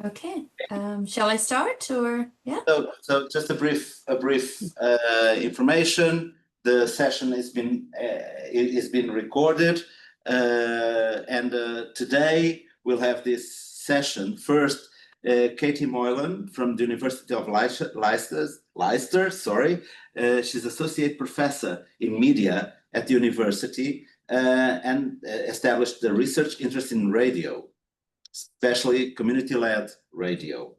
Okay. Shall I start or yeah? So just a brief information. The session has been recorded, and today we'll have this session. First, Katie Moylan from the University of Leicester. Sorry, she's associate professor in media at the university and established the research interest in radio, especially community-led radio.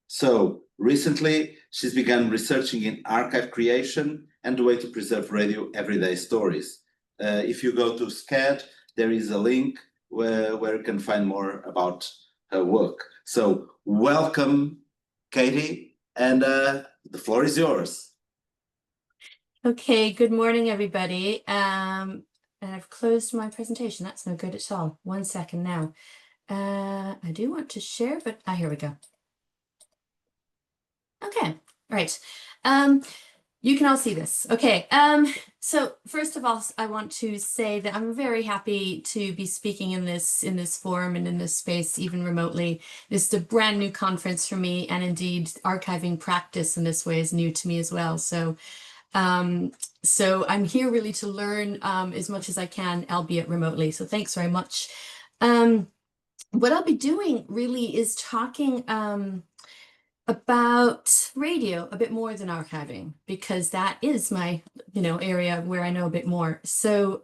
So recently, she's begun researching in archive creation and the way to preserve radio everyday stories. If you go to SCAD, there is a link where you can find more about her work. So welcome, Katie, and the floor is yours. Okay, good morning, everybody. And I've closed my presentation. That's no good at all. 1 second now. I do want to share, but here we go. Okay, right. You can all see this. Okay, so first of all, I want to say that I'm very happy to be speaking in this forum and in this space, even remotely. This is a brand new conference for me, and indeed, archiving practice in this way is new to me as well. So I'm here really to learn as much as I can, albeit remotely. So thanks very much. What I'll be doing really is talking about radio a bit more than archiving, because that is my area where I know a bit more. So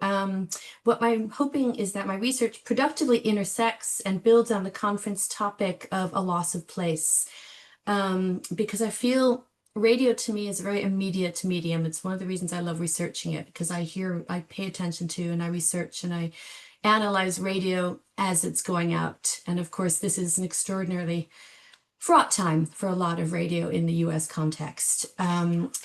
what I'm hoping is that my research productively intersects and builds on the conference topic of a loss of place, because I feel radio to me is a very immediate medium. It's one of the reasons I love researching it, because I pay attention to and I research and I analyze radio as it's going out. And of course, this is an extraordinarily fraught time for a lot of radio in the US context.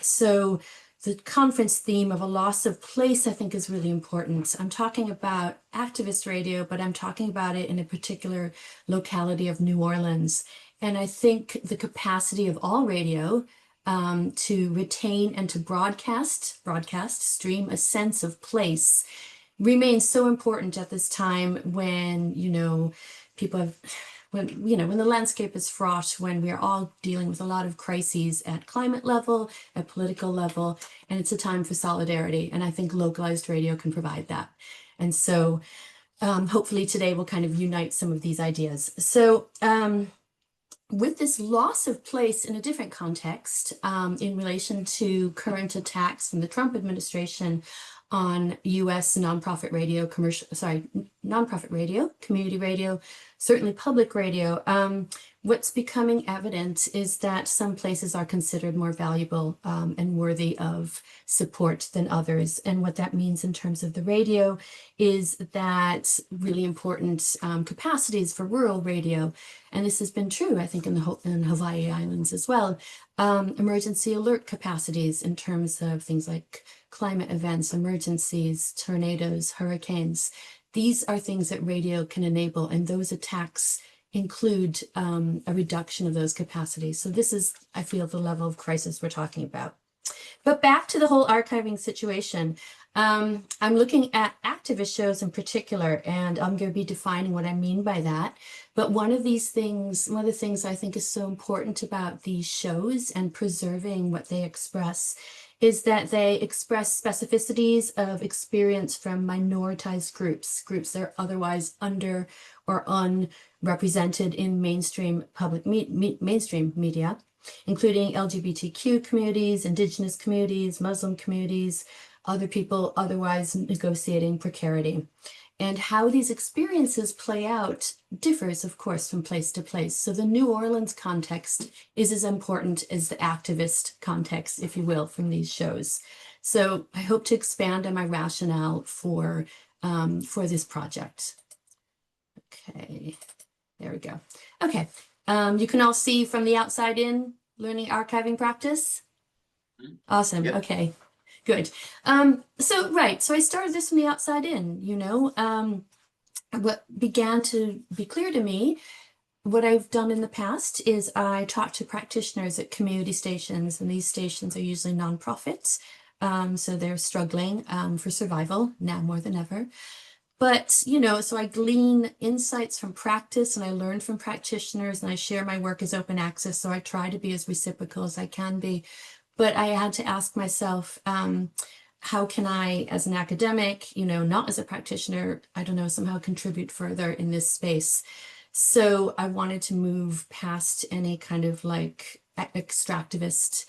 So the conference theme of a loss of place, I think, is really important. I'm talking about activist radio, but I'm talking about it in a particular locality of New Orleans. And I think the capacity of all radio to retain and to broadcast, stream a sense of place remains so important at this time when, people have, when the landscape is fraught, when we're all dealing with a lot of crises at climate level, at political level, and it's a time for solidarity. And I think localized radio can provide that. And so hopefully today we'll kind of unite some of these ideas. So with this loss of place in a different context, in relation to current attacks from the Trump administration on US nonprofit radio, nonprofit radio, community radio, certainly public radio, what's becoming evident is that some places are considered more valuable and worthy of support than others. And what that means in terms of the radio is that really important capacities for rural radio, and this has been true, I think, in Hawaii Islands as well, emergency alert capacities in terms of things like climate events, emergencies, tornadoes, hurricanes. These are things that radio can enable, and those attacks include a reduction of those capacities. So this is, I feel, the level of crisis we're talking about. But back to the whole archiving situation. I'm looking at activist shows in particular, and I'm going to be defining what I mean by that. But one of the things I think is so important about these shows and preserving what they express is that they express specificities of experience from minoritized groups that are otherwise under or unrepresented in mainstream mainstream media, including LGBTQ communities, indigenous communities, Muslim communities, other people otherwise negotiating precarity. And how these experiences play out differs, of course, from place to place. So the New Orleans context is as important as the activist context, if you will, from these shows. So I hope to expand on my rationale for this project. Okay, there we go. Okay, you can all see from the outside in, learning archiving practice. Awesome, yep. Okay. Good. So I started this from the outside in, what began to be clear to me, what I've done in the past is I talk to practitioners at community stations, and these stations are usually nonprofits. So they're struggling for survival now more than ever. But, you know, so I glean insights from practice and I learn from practitioners and I share my work as open access. So I try to be as reciprocal as I can be. But I had to ask myself, how can I, as an academic, you know, not as a practitioner, I don't know, somehow contribute further in this space? So I wanted to move past any kind of like extractivist,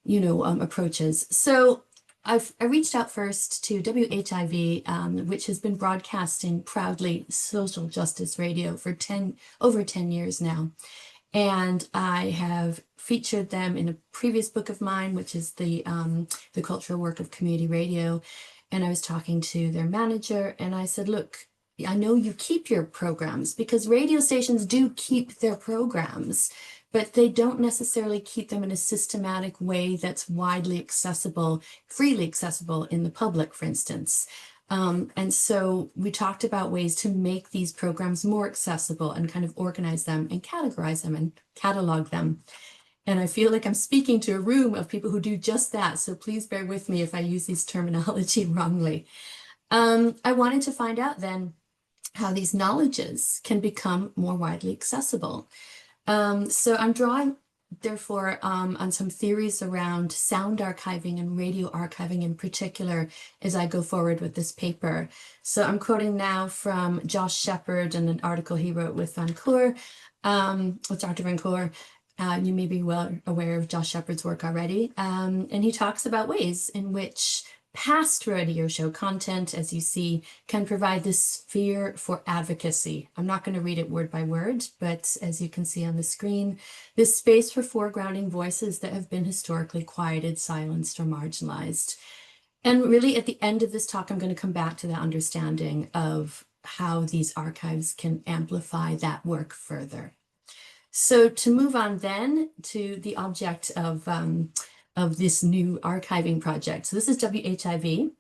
you know, approaches. So I reached out first to WHIV, which has been broadcasting proudly social justice radio for over 10 years now. And I have featured them in a previous book of mine, which is the cultural work of community radio. And I was talking to their manager and I said, look, I know you keep your programs because radio stations do keep their programs, but they don't necessarily keep them in a systematic way that's widely accessible, freely accessible in the public, for instance. And so we talked about ways to make these programs more accessible and kind of organize them and categorize them and catalog them. And I feel like I'm speaking to a room of people who do just that. So please bear with me if I use these terminology wrongly. I wanted to find out then how these knowledges can become more widely accessible. So I'm drawing, therefore, on some theories around sound archiving and radio archiving in particular as I go forward with this paper. So I'm quoting now from Josh Shepard and an article he wrote with Dr. Van Coor. You may be well aware of Josh Shepard's work already. And he talks about ways in which past radio show content, as you see, can provide this sphere for advocacy. I'm not going to read it word by word, but as you can see on the screen, this space for foregrounding voices that have been historically quieted, silenced, or marginalized. And really at the end of this talk, I'm going to come back to that understanding of how these archives can amplify that work further. So to move on then to the object of this new archiving project. So this is WHIV.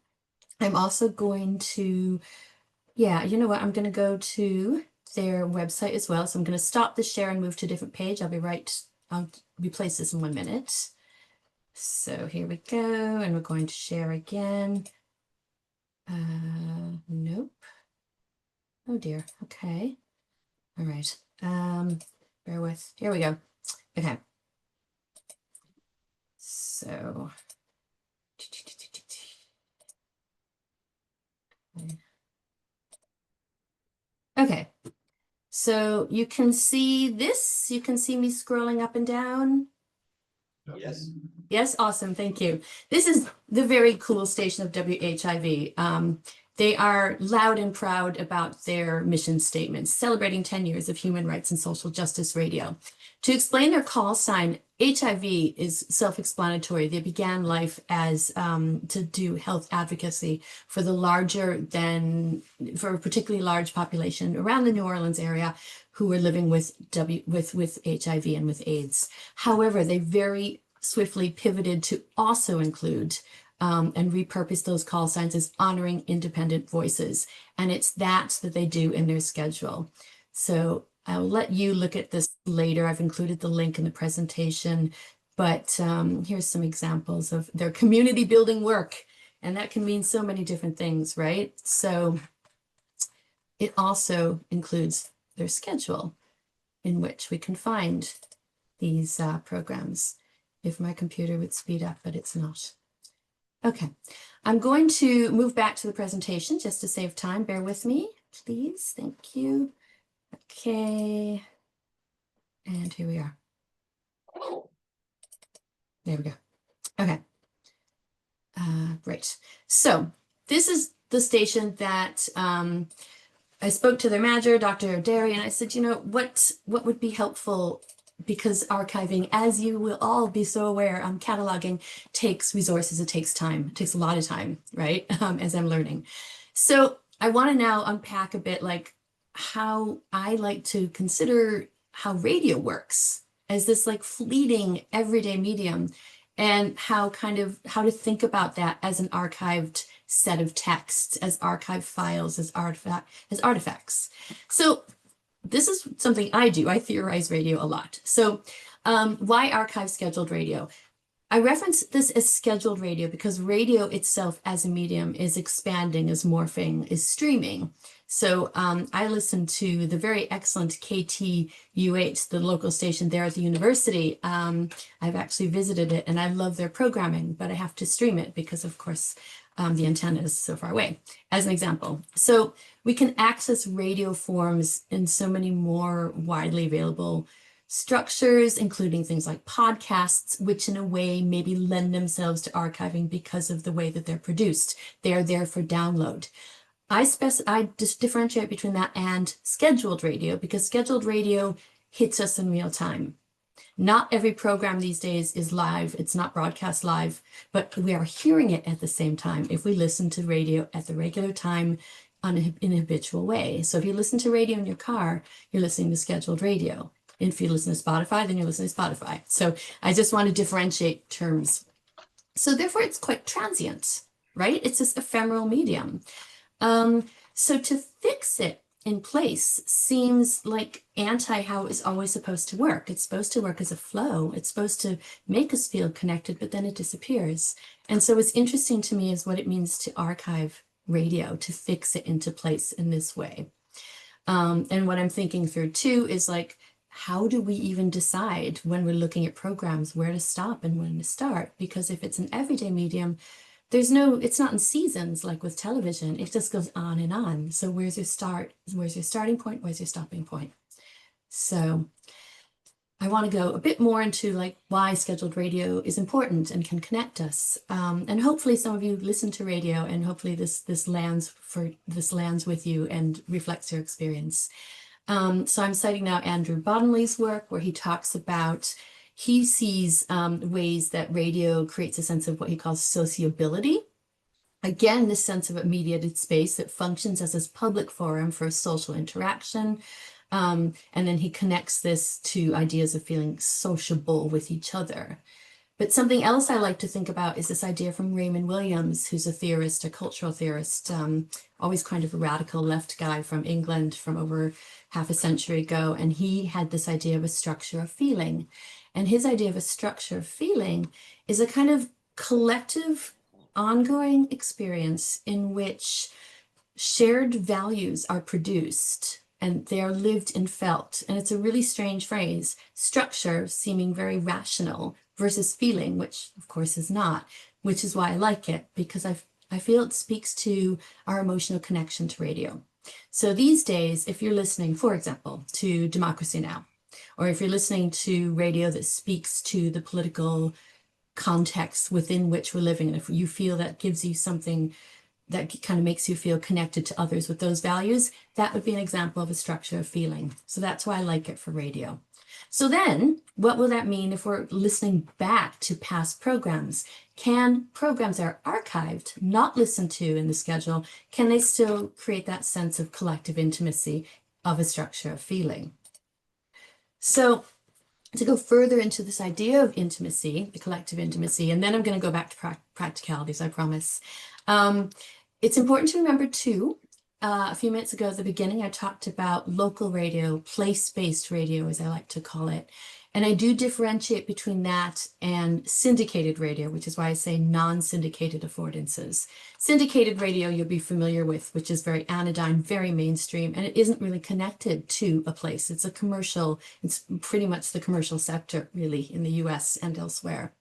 I'm also going to, yeah, you know what? I'm going to go to their website as well. So I'm going to stop the share and move to a different page. I'll replace this in 1 minute. So here we go. And we're going to share again. Nope. Oh dear. Okay. All right. Bear with. Here we go. Okay. So. Okay. So you can see this. You can see me scrolling up and down. Yes. Yes, awesome. Thank you. This is the very cool station of WHIV. They are loud and proud about their mission statements, celebrating 10 years of human rights and social justice radio. To explain their call sign, HIV is self-explanatory. They began life as to do health advocacy for a particularly large population around the New Orleans area who were living with HIV and with AIDS. However, they very swiftly pivoted to also include and repurpose those call signs as honoring independent voices. And it's that they do in their schedule. So I'll let you look at this later. I've included the link in the presentation, but here's some examples of their community building work. And that can mean so many different things, right? So it also includes their schedule in which we can find these programs. If my computer would speed up, but it's not. Okay, I'm going to move back to the presentation just to save time. Bear with me, please. Thank you. Okay, and here we are. There we go. Okay, great. So this is the station that I spoke to their manager, Dr. Derry, and I said, you know, what would be helpful, because archiving, as you will all be so aware, cataloging takes resources, it takes time, it takes a lot of time, right? As I'm learning. So I want to now unpack a bit like how I like to consider how radio works as this like fleeting everyday medium, and how to think about that as an archived set of texts, as archived files, as artifacts. So this is something I do. I theorize radio a lot. So why archive scheduled radio? I reference this as scheduled radio because radio itself as a medium is expanding, is morphing, is streaming. So I listen to the very excellent KTUH, the local station there at the university. I've actually visited it and I love their programming, but I have to stream it because, of course, the antenna is so far away, as an example. So we can access radio forms in so many more widely available structures, including things like podcasts, which in a way maybe lend themselves to archiving because of the way that they're produced. They are there for download. I just differentiate between that and scheduled radio, because scheduled radio hits us in real time. Not every program these days is live. It's not broadcast live, but we are hearing it at the same time if we listen to radio at the regular time in a habitual way. So if you listen to radio in your car, you're listening to scheduled radio. And if you listen to Spotify, then you're listening to Spotify. So I just want to differentiate terms. So therefore, it's quite transient, right? It's this ephemeral medium. So to fix it in place seems like anti how it's always supposed to work. It's supposed to work as a flow. It's supposed to make us feel connected, but then it disappears. And so what's interesting to me is what it means to archive radio, to fix it into place in this way. And what I'm thinking through too is like, how do we even decide when we're looking at programs where to stop and when to start? Because if it's an everyday medium, it's not in seasons like with television. It just goes on and on. So where's your start? Where's your starting point? Where's your stopping point? So I want to go a bit more into like why scheduled radio is important and can connect us. And hopefully some of you listen to radio, and hopefully this lands with you and reflects your experience. So I'm citing now Andrew Bottomley's work, where he talks about, he sees ways that radio creates a sense of what he calls sociability. Again, this sense of a mediated space that functions as this public forum for social interaction. And then he connects this to ideas of feeling sociable with each other. But something else I like to think about is this idea from Raymond Williams, who's a theorist, a cultural theorist, always kind of a radical left guy from England from over half a century ago. And he had this idea of a structure of feeling. And his idea of a structure of feeling is a kind of collective, ongoing experience in which shared values are produced and they are lived and felt. And it's a really strange phrase, structure seeming very rational versus feeling, which of course is not, which is why I like it, because I feel it speaks to our emotional connection to radio. So these days, if you're listening, for example, to Democracy Now!, or if you're listening to radio that speaks to the political context within which we're living, and if you feel that gives you something that kind of makes you feel connected to others with those values, that would be an example of a structure of feeling. So that's why I like it for radio. So then what will that mean if we're listening back to past programs? Can programs that are archived, not listened to in the schedule, can they still create that sense of collective intimacy of a structure of feeling? So to go further into this idea of intimacy, the collective intimacy, and then I'm going to go back to practicalities, I promise. It's important to remember too, a few minutes ago at the beginning, I talked about local radio, place-based radio, as I like to call it. And I do differentiate between that and syndicated radio, which is why I say non-syndicated affordances. Syndicated radio you'll be familiar with, which is very anodyne, very mainstream, and it isn't really connected to a place. It's a commercial, it's pretty much the commercial sector, really, in the US and elsewhere.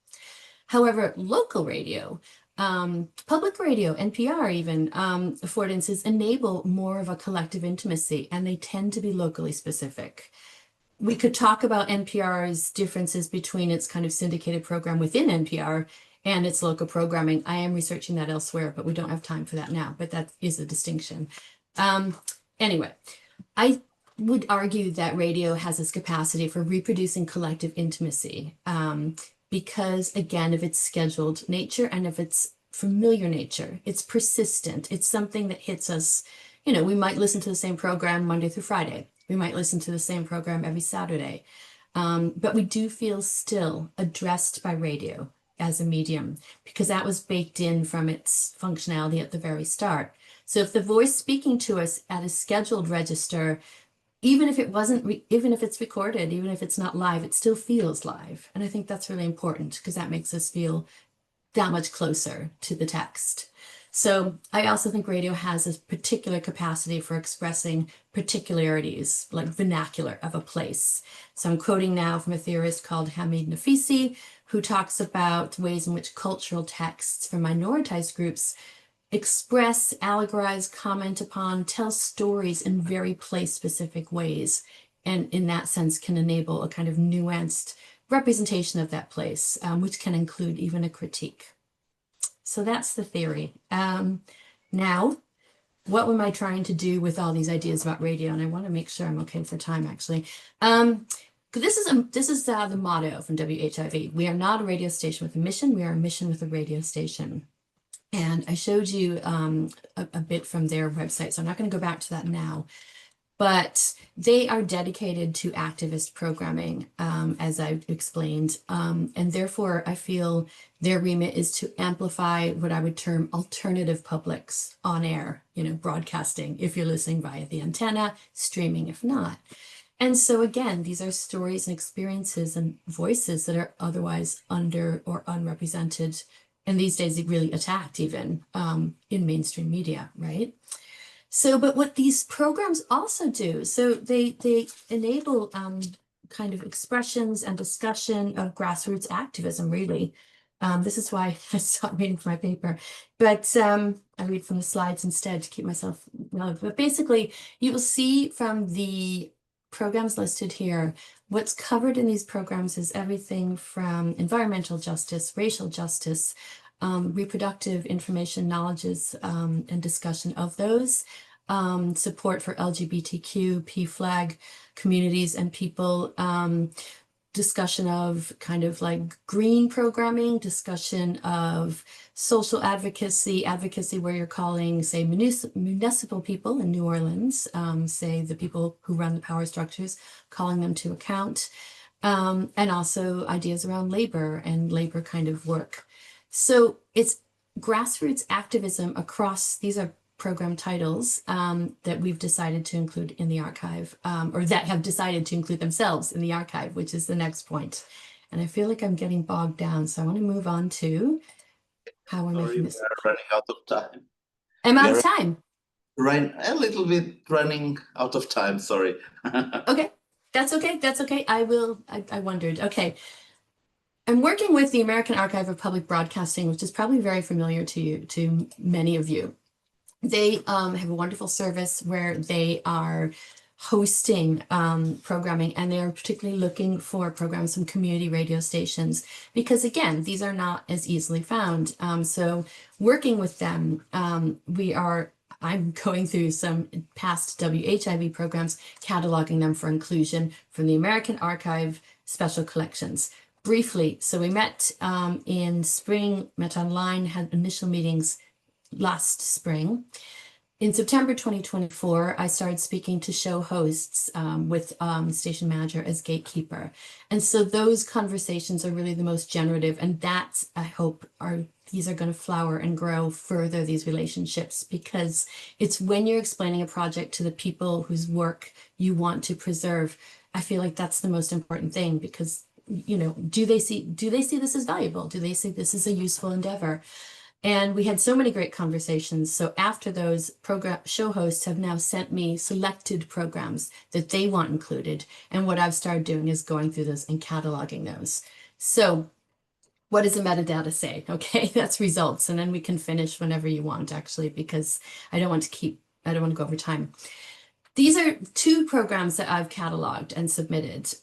However, local radio, public radio, NPR even, affordances enable more of a collective intimacy, and they tend to be locally specific. We could talk about NPR's differences between its kind of syndicated program within NPR and its local programming. I am researching that elsewhere, but we don't have time for that now, but that is a distinction. Anyway, I would argue that radio has this capacity for reproducing collective intimacy because, again, of its scheduled nature and of its familiar nature. It's persistent. It's something that hits us. You know, we might listen to the same program Monday through Friday. We might listen to the same program every Saturday, but we do feel still addressed by radio as a medium because that was baked in from its functionality at the very start. So if the voice speaking to us at a scheduled register, even if it wasn't, even if it's recorded, even if it's not live, it still feels live. And I think that's really important because that makes us feel that much closer to the text. So I also think radio has this particular capacity for expressing particularities, like vernacular of a place. So I'm quoting now from a theorist called Hamid Nafisi, who talks about ways in which cultural texts for minoritized groups express, allegorize, comment upon, tell stories in very place-specific ways, and in that sense can enable a kind of nuanced representation of that place, which can include even a critique. So that's the theory. Now, what am I trying to do with all these ideas about radio? And I want to make sure I'm okay for time, actually. This is the motto from WHIV. We are not a radio station with a mission. We are a mission with a radio station. And I showed you a bit from their website, so I'm not going to go back to that now. But they are dedicated to activist programming, as I've explained. And therefore, I feel their remit is to amplify what I would term alternative publics on air, broadcasting, if you're listening via the antenna, streaming if not. And so again, these are stories and experiences and voices that are otherwise under or unrepresented, and these days really attacked even in mainstream media, right? So, but what these programs also do, so they enable kind of expressions and discussion of grassroots activism, really. This is why I stopped reading from my paper, but I read from the slides instead to keep myself relevant. But basically, you will see from the programs listed here, what's covered in these programs is everything from environmental justice, racial justice, reproductive information, knowledges, and discussion of those, support for LGBTQ, PFLAG communities and people, discussion of kind of like green programming, discussion of social advocacy where you're calling, say, municipal people in New Orleans, say the people who run the power structures, calling them to account, and also ideas around labor and labor kind of work. So it's grassroots activism across, these are program titles that we've decided to include in the archive, or that have decided to include themselves in the archive, which is the next point. And I feel like I'm getting bogged down, so I want to move on to how we're making this. We are running out of time. Am I out of time? Right, a little bit running out of time, sorry. Okay, that's okay, that's okay. I wondered, okay. I'm working with the American Archive of Public Broadcasting, which is probably very familiar to many of you. They have a wonderful service where they are hosting programming, and they are particularly looking for programs from community radio stations because, again, these are not as easily found. So working with them, I'm going through some past WHIV programs, cataloging them for inclusion from the American Archive Special Collections. Briefly, so we met in spring, met online, had initial meetings last spring. In September 2024, I started speaking to show hosts with station manager as gatekeeper. And so those conversations are really the most generative, and that's, I hope, these are going to flower and grow further, these relationships, because it's when you're explaining a project to the people whose work you want to preserve, I feel like that's the most important thing, because do they see this as valuable? Do they see this as a useful endeavor? And we had so many great conversations. So after those, show hosts have now sent me selected programs that they want included. And what I've started doing is going through those and cataloging those. So what does the metadata say? Okay, that's results. And then we can finish whenever you want, actually, because I don't want to go over time. These are two programs that I've cataloged and submitted.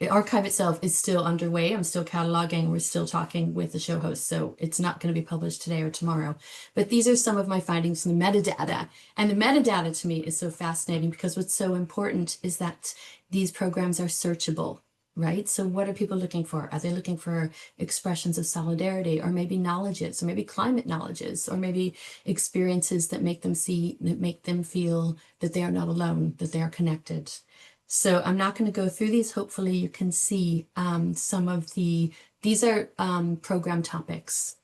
The archive itself is still underway. I'm still cataloging. We're still talking with the show host, so it's not going to be published today or tomorrow. But these are some of my findings from the metadata. And the metadata to me is so fascinating because what's so important is that these programs are searchable, right? So what are people looking for? Are they looking for expressions of solidarity, or maybe knowledges, or maybe climate knowledges, or maybe experiences that make them feel that they are not alone, that they are connected? So I'm not going to go through these. Hopefully you can see some of these are program topics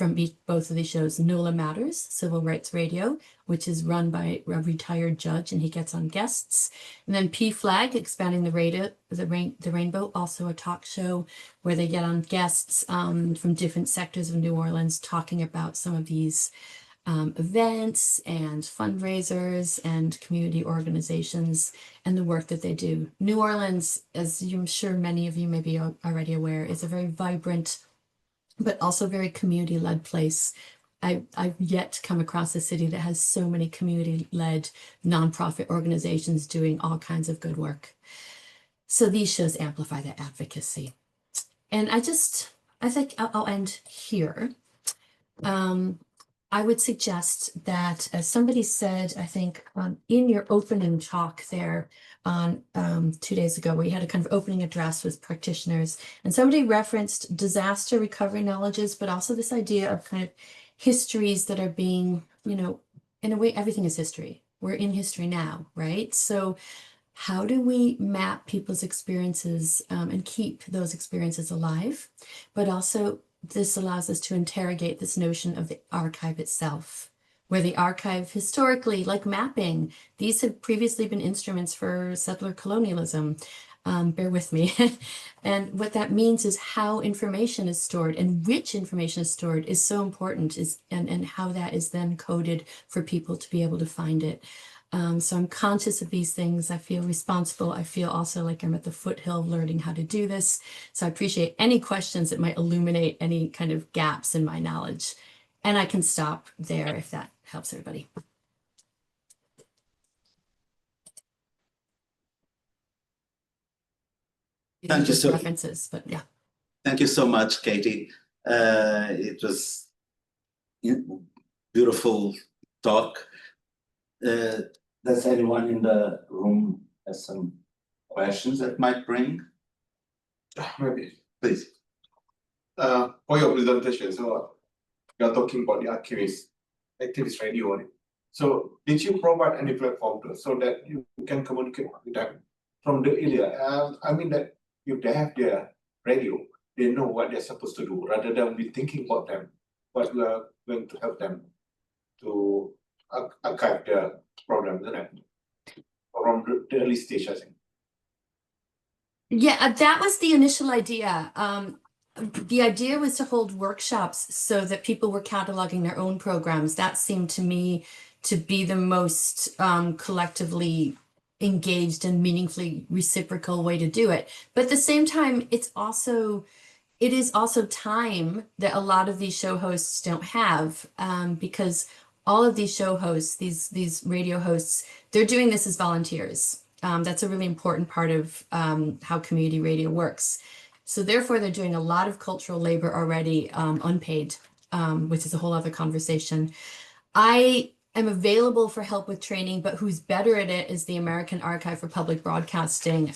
from both of these shows. NOLA Matters, Civil Rights Radio, which is run by a retired judge, and he gets on guests. And then P-Flag, Expanding the Radio, the Rainbow, also a talk show where they get on guests from different sectors of New Orleans talking about some of these events and fundraisers and community organizations and the work that they do. New Orleans, as I'm sure many of you may be already aware, is a very vibrant but also very community-led place. I've yet to come across a city that has so many community-led nonprofit organizations doing all kinds of good work. So these shows amplify that advocacy. And I think I'll end here. I would suggest that, as somebody said, I think in your opening talk there on 2 days ago, where you had a kind of opening address with practitioners, and somebody referenced disaster recovery knowledges, but also this idea of kind of histories that are being, in a way, everything is history. We're in history now, right? So how do we map people's experiences and keep those experiences alive, but also this allows us to interrogate this notion of the archive itself, where the archive historically, like mapping, these have previously been instruments for settler colonialism. Bear with me. And what that means is how information is stored and which information is stored is so important, and how that is then coded for people to be able to find it. So I'm conscious of these things. I feel responsible. I feel also like I'm at the foothill of learning how to do this. So I appreciate any questions that might illuminate any kind of gaps in my knowledge. And I can stop there if that helps everybody. Thank you so references, but yeah. Thank you so much, Katie. It was beautiful talk. Does anyone in the room have some questions that might bring? Maybe. Please. For your presentation, so you're talking about the activist radio. So did you provide any platform so that you can communicate with them from the area? I mean that if they have their radio, they know what they're supposed to do rather than be thinking about them, but we are going to help them to archive their programs, isn't it? From the early stage, I think. Yeah, that was the initial idea. The idea was to hold workshops so that people were cataloging their own programs. That seemed to me to be the most collectively engaged and meaningfully reciprocal way to do it. But at the same time, it is also time that a lot of these show hosts don't have, because all of these show hosts, these radio hosts, they're doing this as volunteers. That's a really important part of how community radio works. So therefore, they're doing a lot of cultural labor already, unpaid, which is a whole other conversation. I am available for help with training, but who's better at it is the American Archive for Public Broadcasting.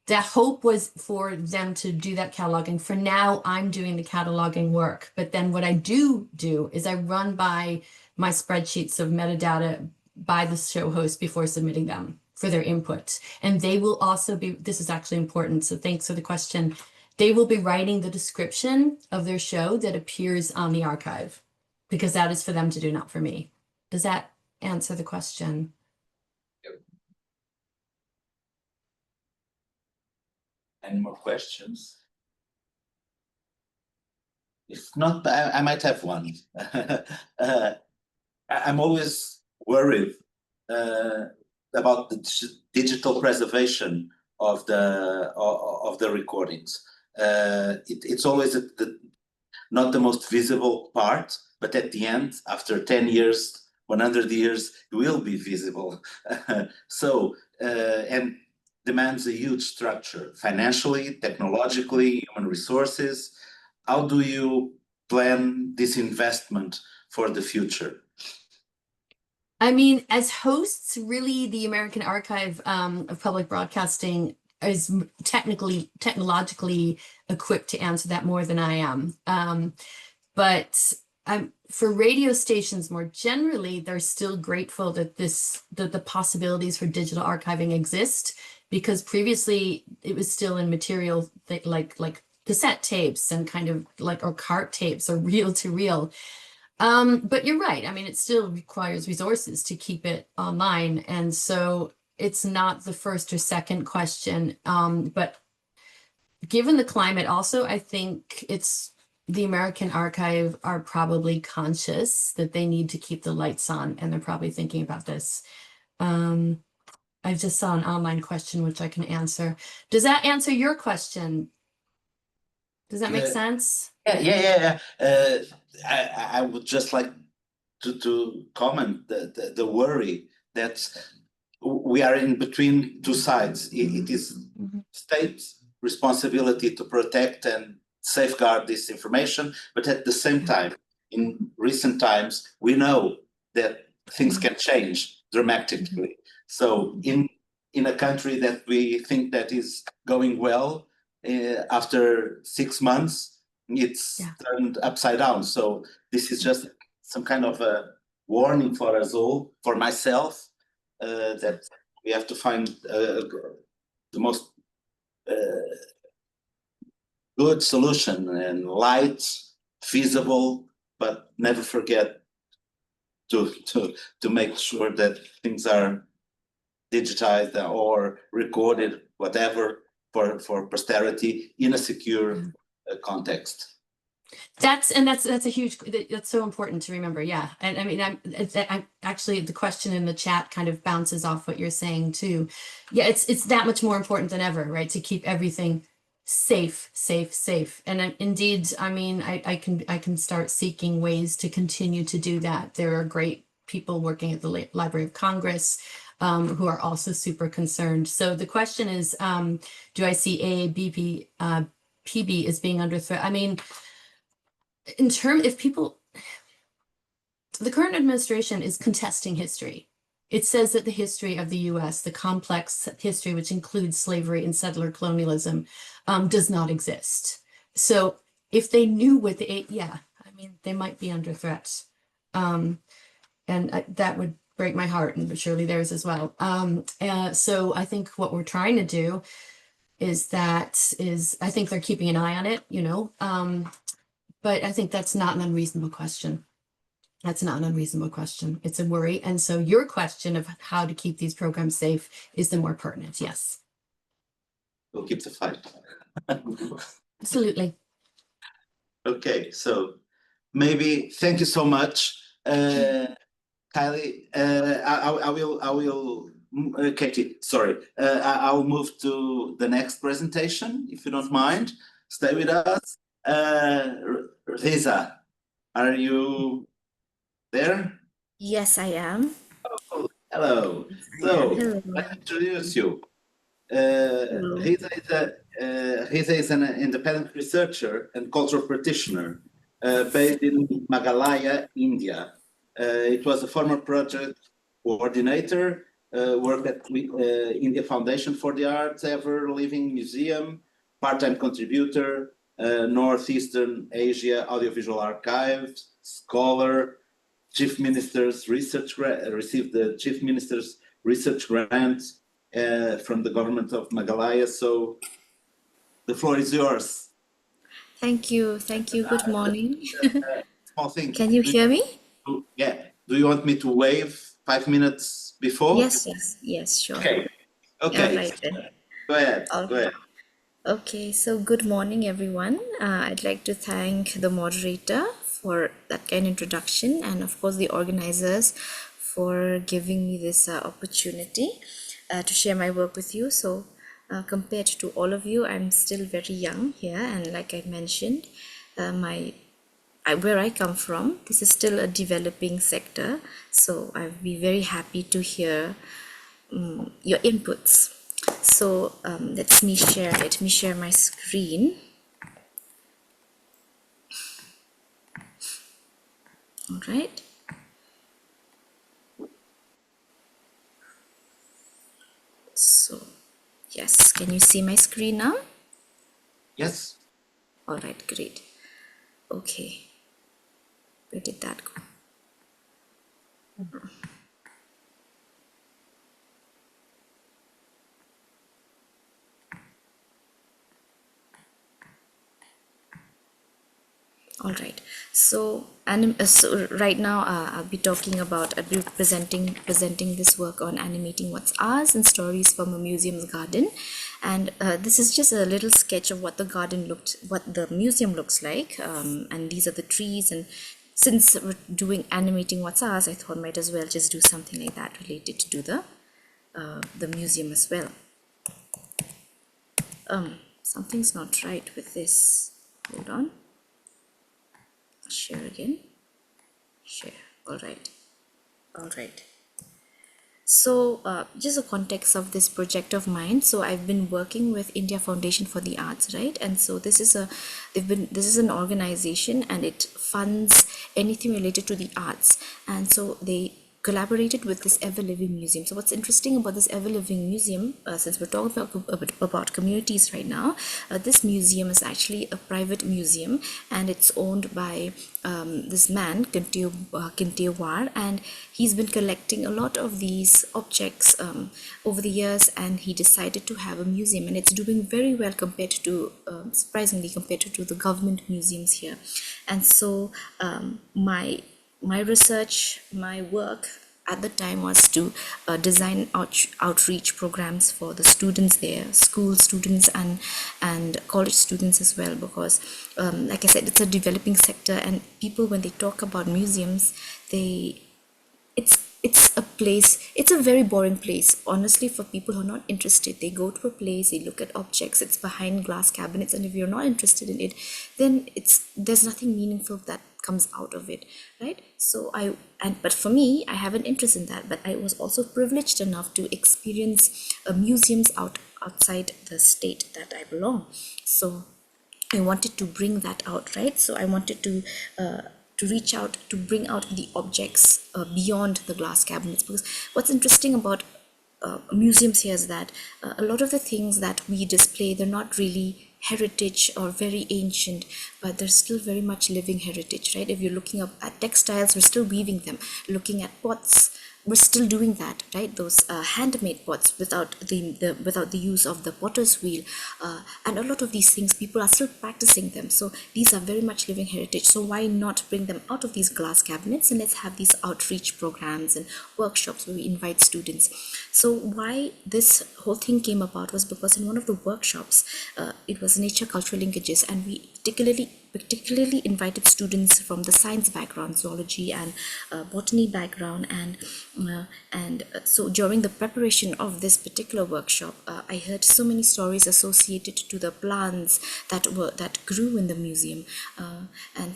The hope was for them to do that cataloging. For now, I'm doing the cataloging work. But then what I do is I run by my spreadsheets of metadata by the show host before submitting them for their input. And they will also be, this is actually important, so thanks for the question. They will be writing the description of their show that appears on the archive, because that is for them to do, not for me. Does that answer the question? Any more questions? If not, I might have one. I'm always worried about the digital preservation of the recordings. It's always not the most visible part, but at the end, after 10 years, 100 years, it will be visible. And demands a huge structure, financially, technologically, human resources. How do you plan this investment for the future? I mean, as hosts, really, the American Archive of Public Broadcasting is technologically equipped to answer that more than I am. But for radio stations more generally, they're still grateful that the possibilities for digital archiving exist, because previously it was still in material like cassette tapes and kind of like, or cart tapes or reel to reel. But you're right. I mean, it still requires resources to keep it online. And so it's not the first or second question. But given the climate also, I think it's the American Archive are probably conscious that they need to keep the lights on, and they're probably thinking about this. I just saw an online question which I can answer. Does that answer your question? Does that make sense? Yeah. I would just like to comment the worry that we are in between two sides. It is state's responsibility to protect and safeguard this information, but at the same time, in recent times, we know that things can change dramatically. So in a country that we think that is going well, after 6 months, it's turned upside down. So this is just some kind of a warning for us all, for myself, that we have to find the most good solution and light, feasible, but never forget to make sure that things are digitized or recorded, whatever, for posterity in a secure context. That's a huge, that's so important to remember. Yeah. And I mean, I'm actually, the question in the chat kind of bounces off what you're saying too. Yeah, it's that much more important than ever, right? To keep everything safe. And indeed, I mean, I can start seeking ways to continue to do that. There are great people working at the Library of Congress who are also super concerned. So the question is, do I see AABP, PB as being under threat? I mean, in terms, if people, the current administration is contesting history. It says that the history of the US, the complex history, which includes slavery and settler colonialism, does not exist. So if they knew what I mean, they might be under threat. And that would break my heart, and surely theirs as well. So I think what we're trying to do I think they're keeping an eye on it, but I think that's not an unreasonable question. That's not an unreasonable question. It's a worry. And so your question of how to keep these programs safe is the more pertinent. Yes. We'll keep the fight. Absolutely. Okay, so maybe thank you so much, Kylie. I will, Katie. Sorry, I'll move to the next presentation if you don't mind. Stay with us. Risa, are you there? Yes, I am. Oh, hello. I am. So Hello. let's introduce you. Hello. Risa is an independent researcher and cultural practitioner based in Meghalaya, India. It was a former project coordinator, worked at India Foundation for the Arts, Ever Living Museum, part-time contributor, Northeastern Asia Audiovisual Archives, scholar, Chief Minister's Research received the Chief Minister's Research Grant from the government of Meghalaya. So the floor is yours. Thank you. Thank you. Good morning. Small thing. Can you hear me? Yeah. Do you want me to wave 5 minutes before? Yes, sure. Okay. All right then. Go ahead. All Go ahead. Okay, so good morning, everyone. I'd like to thank the moderator for that kind introduction, and of course the organizers for giving me this opportunity to share my work with you. So compared to all of you, I'm still very young here, and like I mentioned, where I come from, this is still a developing sector, so I'd be very happy to hear your inputs. So let me share my screen. All right. So yes, can you see my screen now? Yes. All right, great. Okay, where did that go? All right. So, so right now, I'll be presenting this work on animating what's ours and stories from a museum's garden. And this is just a little sketch of what the museum looks like. And these are the trees. And since we're doing animating what's ours, I thought might as well just do something like that related to the museum as well. Something's not right with this. Hold on. Share again. Share. All right. So just a context of this project of mine. So I've been working with India Foundation for the Arts, right? And so this is an organization, and it funds anything related to the arts. And so they collaborated with this ever-living museum. So what's interesting about this ever-living museum, since we're talking about communities right now, this museum is actually a private museum, and it's owned by this man, Kintewar, and he's been collecting a lot of these objects over the years, and he decided to have a museum, and it's doing very well compared to, surprisingly, compared to the government museums here. And so my research, my work at the time was to design outreach programs for the students there, school students and college students as well, because like I said, it's a developing sector, and people, when they talk about museums, it's a very boring place, honestly. For people who are not interested, they go to a place, they look at objects, it's behind glass cabinets, and if you're not interested in it, then there's nothing meaningful that comes out of it, right? So but for me, I have an interest in that, but I was also privileged enough to experience museums outside the state that I belong. So I wanted to bring that out, right? So I wanted to reach out, to bring out the objects beyond the glass cabinets, because what's interesting about museums here is that a lot of the things that we display, they're not really heritage or very ancient, but they're still very much living heritage, right? If you're looking up at textiles, we're still weaving them. Looking at pots, we're still doing that, right? Those handmade pots without the use of the potter's wheel, and a lot of these things, people are still practicing them. So these are very much living heritage. So why not bring them out of these glass cabinets, and let's have these outreach programs and workshops where we invite students. So why this whole thing came about was because in one of the workshops, it was nature cultural linkages, and we particularly invited students from the science background, zoology and botany background, and so during the preparation of this particular workshop, I heard so many stories associated to the plants that grew in the museum, and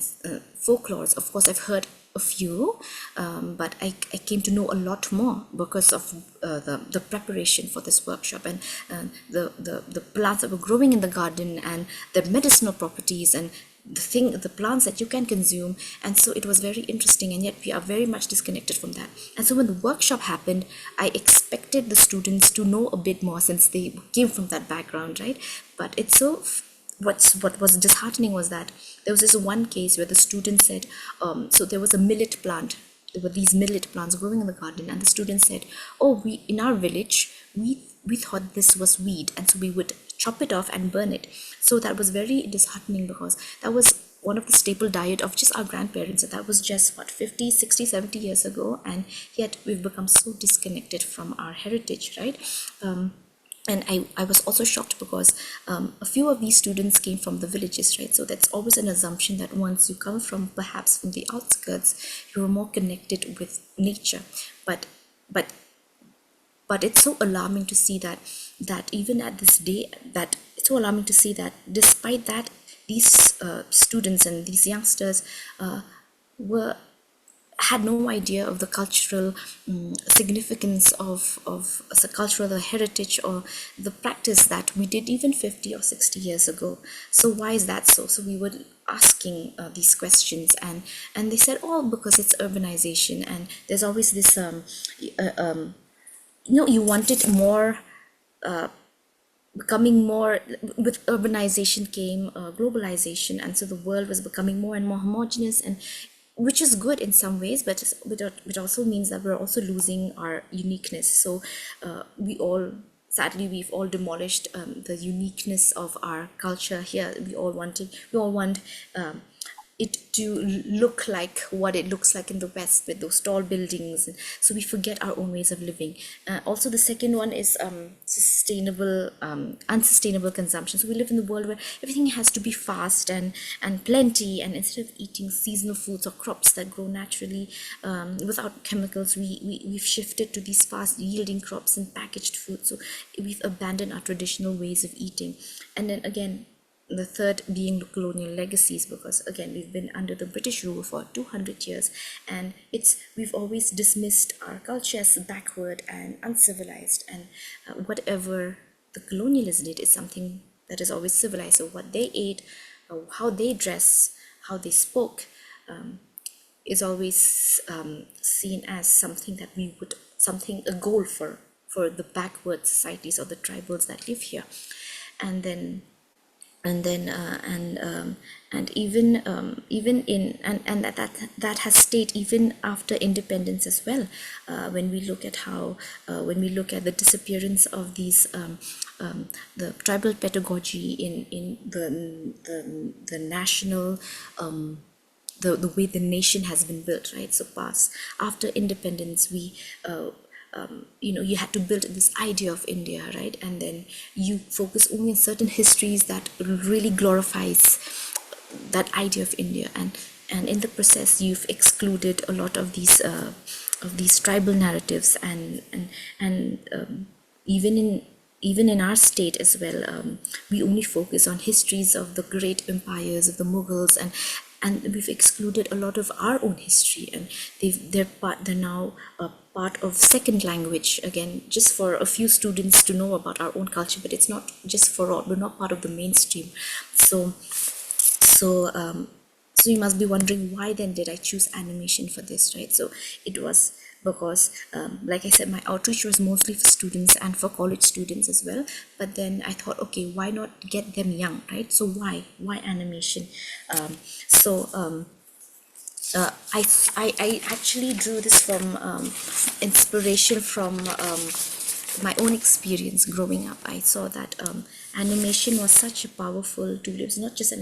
folklores. Of course, I've heard a few, but I came to know a lot more because of the preparation for this workshop, and the plants that were growing in the garden and their medicinal properties, and the plants that you can consume. And so it was very interesting, and yet we are very much disconnected from that. And so when the workshop happened, I expected the students to know a bit more, since they came from that background, right? But it's so what was disheartening was that there was this one case where the student said, so there was a millet plant. There were these millet plants growing in the garden, and the student said, oh, we in our village, we thought this was weed, and so we would chop it off and burn it. So that was very disheartening, because that was one of the staple diet of just our grandparents, and that was just 50, 60, 70 years ago, and yet we've become so disconnected from our heritage, right? And I was also shocked because a few of these students came from the villages, right? So that's always an assumption that once you come from perhaps from the outskirts, you're more connected with nature. But it's so alarming to see that even at this day, that it's so alarming to see that despite that, these students and these youngsters had no idea of the cultural significance of the cultural heritage or the practice that we did even 50 or 60 years ago. So why is that so? So we were asking these questions, and they said, oh, because it's urbanization, and there's always this you want it more, becoming more, with urbanization came globalization, and so the world was becoming more and more homogeneous, and which is good in some ways, but it also means that we're also losing our uniqueness. So we've all demolished the uniqueness of our culture here. We all want it to look like what it looks like in the West with those tall buildings. And so we forget our own ways of living. Also, the second one is unsustainable consumption. So we live in the world where everything has to be fast and plenty. And instead of eating seasonal foods or crops that grow naturally without chemicals, we've shifted to these fast yielding crops and packaged food. So we've abandoned our traditional ways of eating. And then again, the third being the colonial legacies, because again we've been under the British rule for 200 years, and we've always dismissed our culture as backward and uncivilized, and whatever the colonialists did is something that is always civilized. So what they ate, how they dress, how they spoke, is always seen as something that a goal for the backward societies or the tribals that live here. And then even in that has stayed even after independence as well. When we look at the disappearance of these the tribal pedagogy in the national the way the nation has been built, right? So after independence, you had to build this idea of India, right? And then you focus only on certain histories that really glorifies that idea of India, and in the process you've excluded a lot of these tribal narratives, and even in our state as well, we only focus on histories of the great empires of the Mughals, and we've excluded a lot of our own history, and they're now part of second language, again just for a few students to know about our own culture, but it's not just for all. We're not part of the mainstream. So you must be wondering, why then did I choose animation for this, right? So it was because like I said, my outreach was mostly for students and for college students as well, but then I thought, okay, why not get them young, right? So why animation? I actually drew this from inspiration from my own experience growing up. I saw that animation was such a powerful tool. It was not just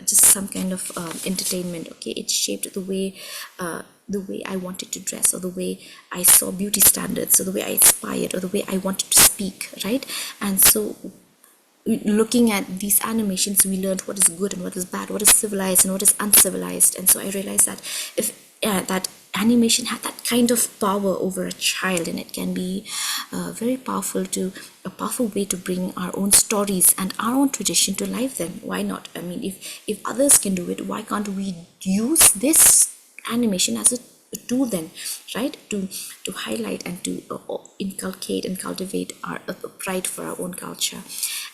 just some kind of entertainment. Okay, it shaped the way I wanted to dress, or the way I saw beauty standards, or the way I aspired, or the way I wanted to speak, right? And so looking at these animations, we learned what is good and what is bad, what is civilized and what is uncivilized. And so I realized that that animation had that kind of power over a child, and it can be a powerful way to bring our own stories and our own tradition to life. Then why not? I mean, if others can do it, why can't we use this animation as a tool then, right, to highlight and to inculcate and cultivate our pride for our own culture?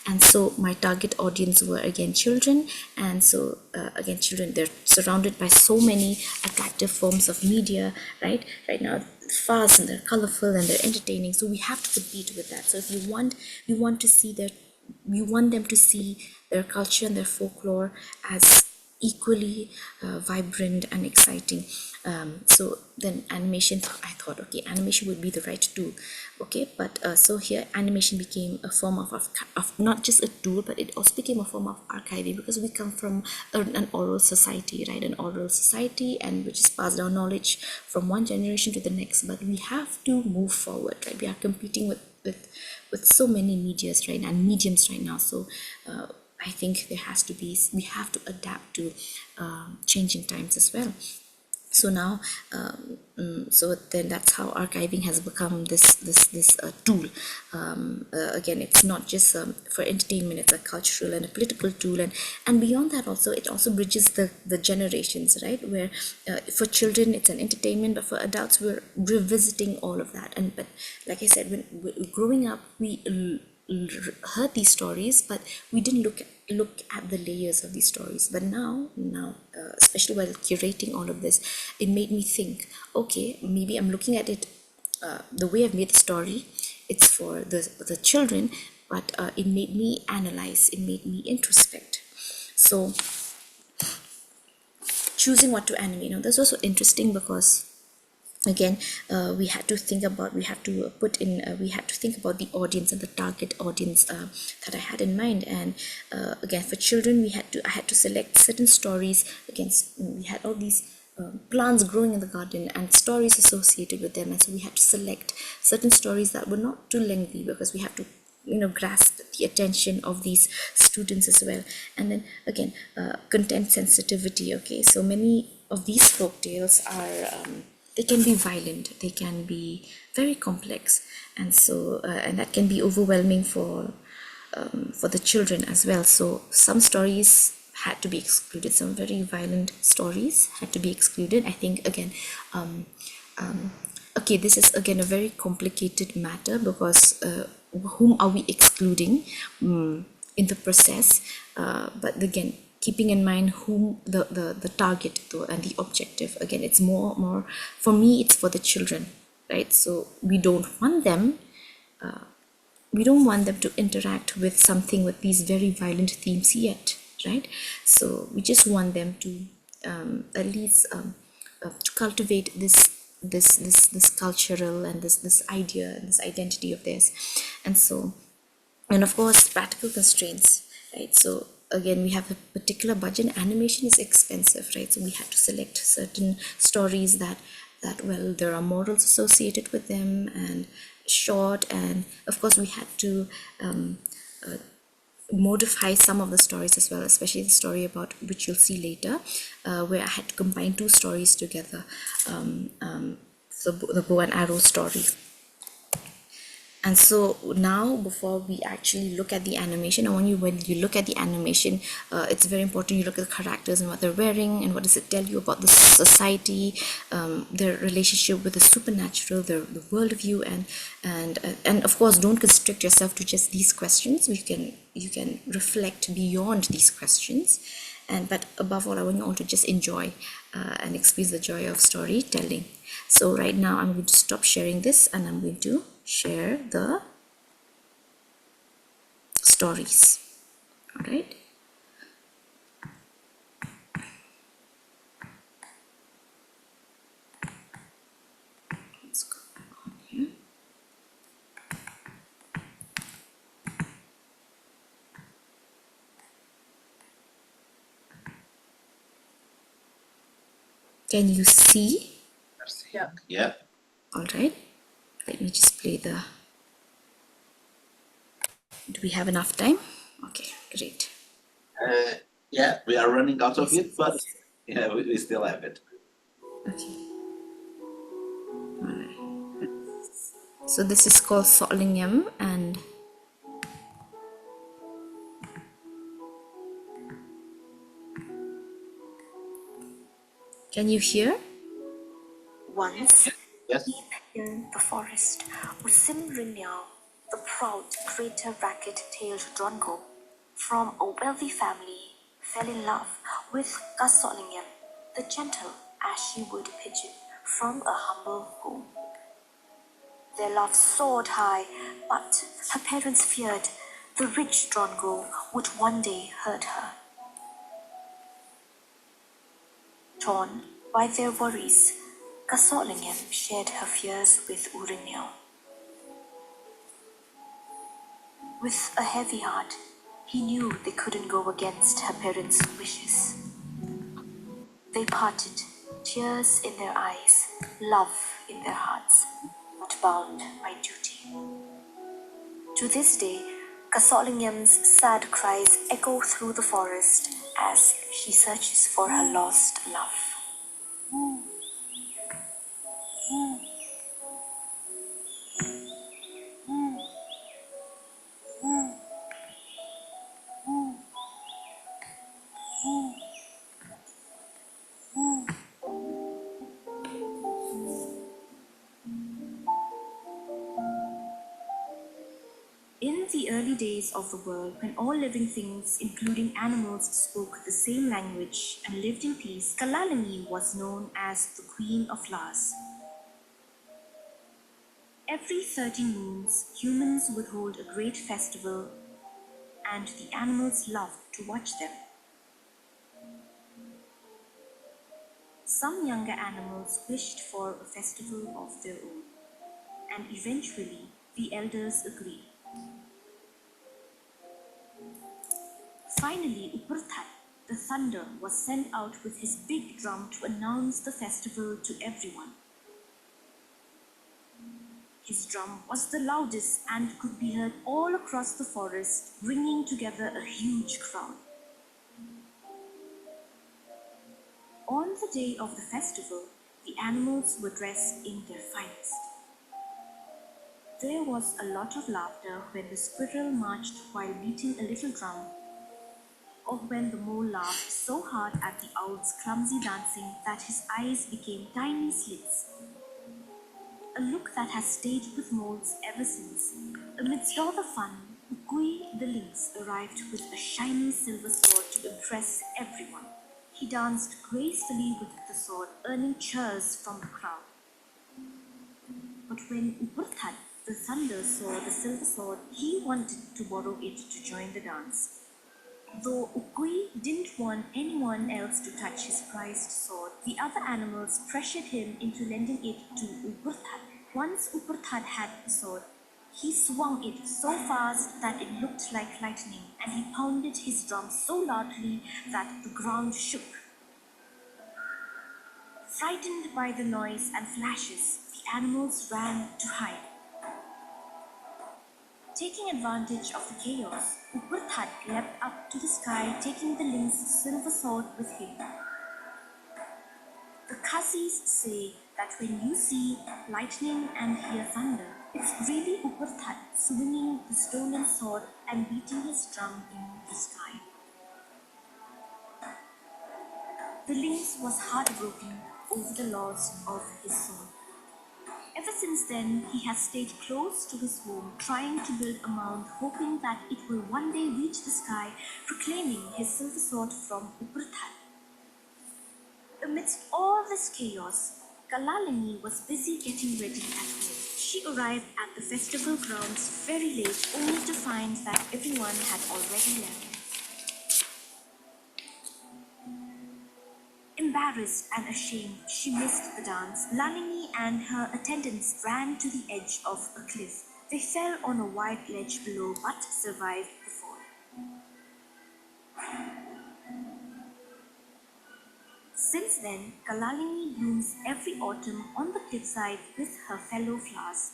And so my target audience were again children, and so again children, they're surrounded by so many attractive forms of media, right now, fast, and they're colorful and they're entertaining, so we have to compete with that. So if we want them to see their culture and their folklore as equally vibrant and exciting. So then animation, I thought, okay, animation would be the right tool. Okay, but so here animation became a form of not just a tool, but it also became a form of archiving, because we come from an oral society, right? An oral society, and which is passed down knowledge from one generation to the next. But we have to move forward, right? We are competing with so many medias right now, and mediums right now. So I think we have to adapt to changing times as well. So now, so then that's how archiving has become this tool. Again, it's not just for entertainment; it's a cultural and a political tool, and beyond that also, it also bridges the generations, right? Where for children it's an entertainment, but for adults we're revisiting all of that. But like I said, when growing up, we heard these stories, but we didn't look at the layers of these stories. But now especially while curating all of this, it made me think, okay, maybe I'm looking at it the way I've made the story, it's for the children, but it made me analyze, it made me introspect. So choosing what to animate, now that's also interesting, because again, we had to think about the audience and the target audience that I had in mind. And again, for children, I had to select certain stories. Again, we had all these plants growing in the garden and stories associated with them, and so we had to select certain stories that were not too lengthy, because we have to grasp the attention of these students as well. And then again, content sensitivity. Okay, so many of these folk tales are they can be violent, they can be very complex, and so and that can be overwhelming for the children as well. So some stories had to be excluded, some very violent stories had to be excluded. I think again, okay, this is again a very complicated matter, because whom are we excluding in the process? But again, keeping in mind whom the target though, and the objective. Again, it's more for me, it's for the children, right? So we don't want them to interact with something with these very violent themes yet, right? So we just want them to at least to cultivate this cultural and this idea and this identity of theirs. And so, and of course, practical constraints, right? So again, we have a particular budget. Animation is expensive, right? So we had to select certain stories that well, there are morals associated with them, and short, and of course we had to modify some of the stories as well, especially the story about which you'll see later, where I had to combine two stories together, so the bow and arrow story. And so now, before we actually look at the animation, I want you, when you look at the animation, it's very important you look at the characters and what they're wearing, and what does it tell you about the society, their relationship with the supernatural, the worldview, and of course, don't constrict yourself to just these questions. You can reflect beyond these questions, but above all, I want you all to just enjoy and experience the joy of storytelling. So right now, I'm going to stop sharing this, and I'm going to share the stories. All right. Let's go on here. Can you see? Yeah. All right. Let me just play the. Do we have enough time? Okay, great. Yeah, we are running out of it, but yeah, we still have it. Okay. All right. So this is called Wahlang, and can you hear? Once, Yes. deep in the forest, was Simrinyao, the proud greater racket-tailed drongo from a wealthy family, fell in love with Kasolingam, the gentle ashy-wood pigeon from a humble home. Their love soared high, but her parents feared the rich drongo would one day hurt her. Torn by their worries, Kasolingam shared her fears with Urinyao. With a heavy heart, he knew they couldn't go against her parents' wishes. They parted, tears in their eyes, love in their hearts, but bound by duty. To this day, Kasolingam's sad cries echo through the forest as she searches for her lost love. In the early days of the world, when all living things, including animals, spoke the same language and lived in peace, Kalalani was known as the Queen of Flowers. Every 13 moons, humans would hold a great festival, and the animals loved to watch them. Some younger animals wished for a festival of their own, and eventually the elders agreed. Finally, Upurthat, the thunder, was sent out with his big drum to announce the festival to everyone. His drum was the loudest and could be heard all across the forest, bringing together a huge crowd. On the day of the festival, the animals were dressed in their finest. There was a lot of laughter when the squirrel marched while beating a little drum, or when the mole laughed so hard at the owl's clumsy dancing that his eyes became tiny slits. A look that has stayed with moles ever since. Amidst all the fun, Ukui the lynx arrived with a shiny silver sword to impress everyone. He danced gracefully with the sword, earning cheers from the crowd. But when Upurthat, the thunder, saw the silver sword, he wanted to borrow it to join the dance. Though Ukui didn't want anyone else to touch his prized sword, the other animals pressured him into lending it to Upurthat. Once Upurthat had the sword, he swung it so fast that it looked like lightning, and he pounded his drum so loudly that the ground shook. Frightened by the noise and flashes, the animals ran to hide. Taking advantage of the chaos, Upurthat leapt up to the sky, taking the lynx's silver sword with him. The Khasis say that when you see lightning and hear thunder, it's really Upurthat swinging the stolen sword and beating his drum in the sky. The lynx was heartbroken over the loss of his sword. Ever since then, he has stayed close to his home, trying to build a mound, hoping that it will one day reach the sky, proclaiming his silver sword from Upurthat. Amidst all this chaos, Kalalini was busy getting ready at home. She arrived at the festival grounds very late, only to find that everyone had already left. Embarrassed and ashamed, she missed the dance. Lalini and her attendants ran to the edge of a cliff. They fell on a wide ledge below but survived the fall. Since then, Kalalini blooms every autumn on the cliffside with her fellow flowers.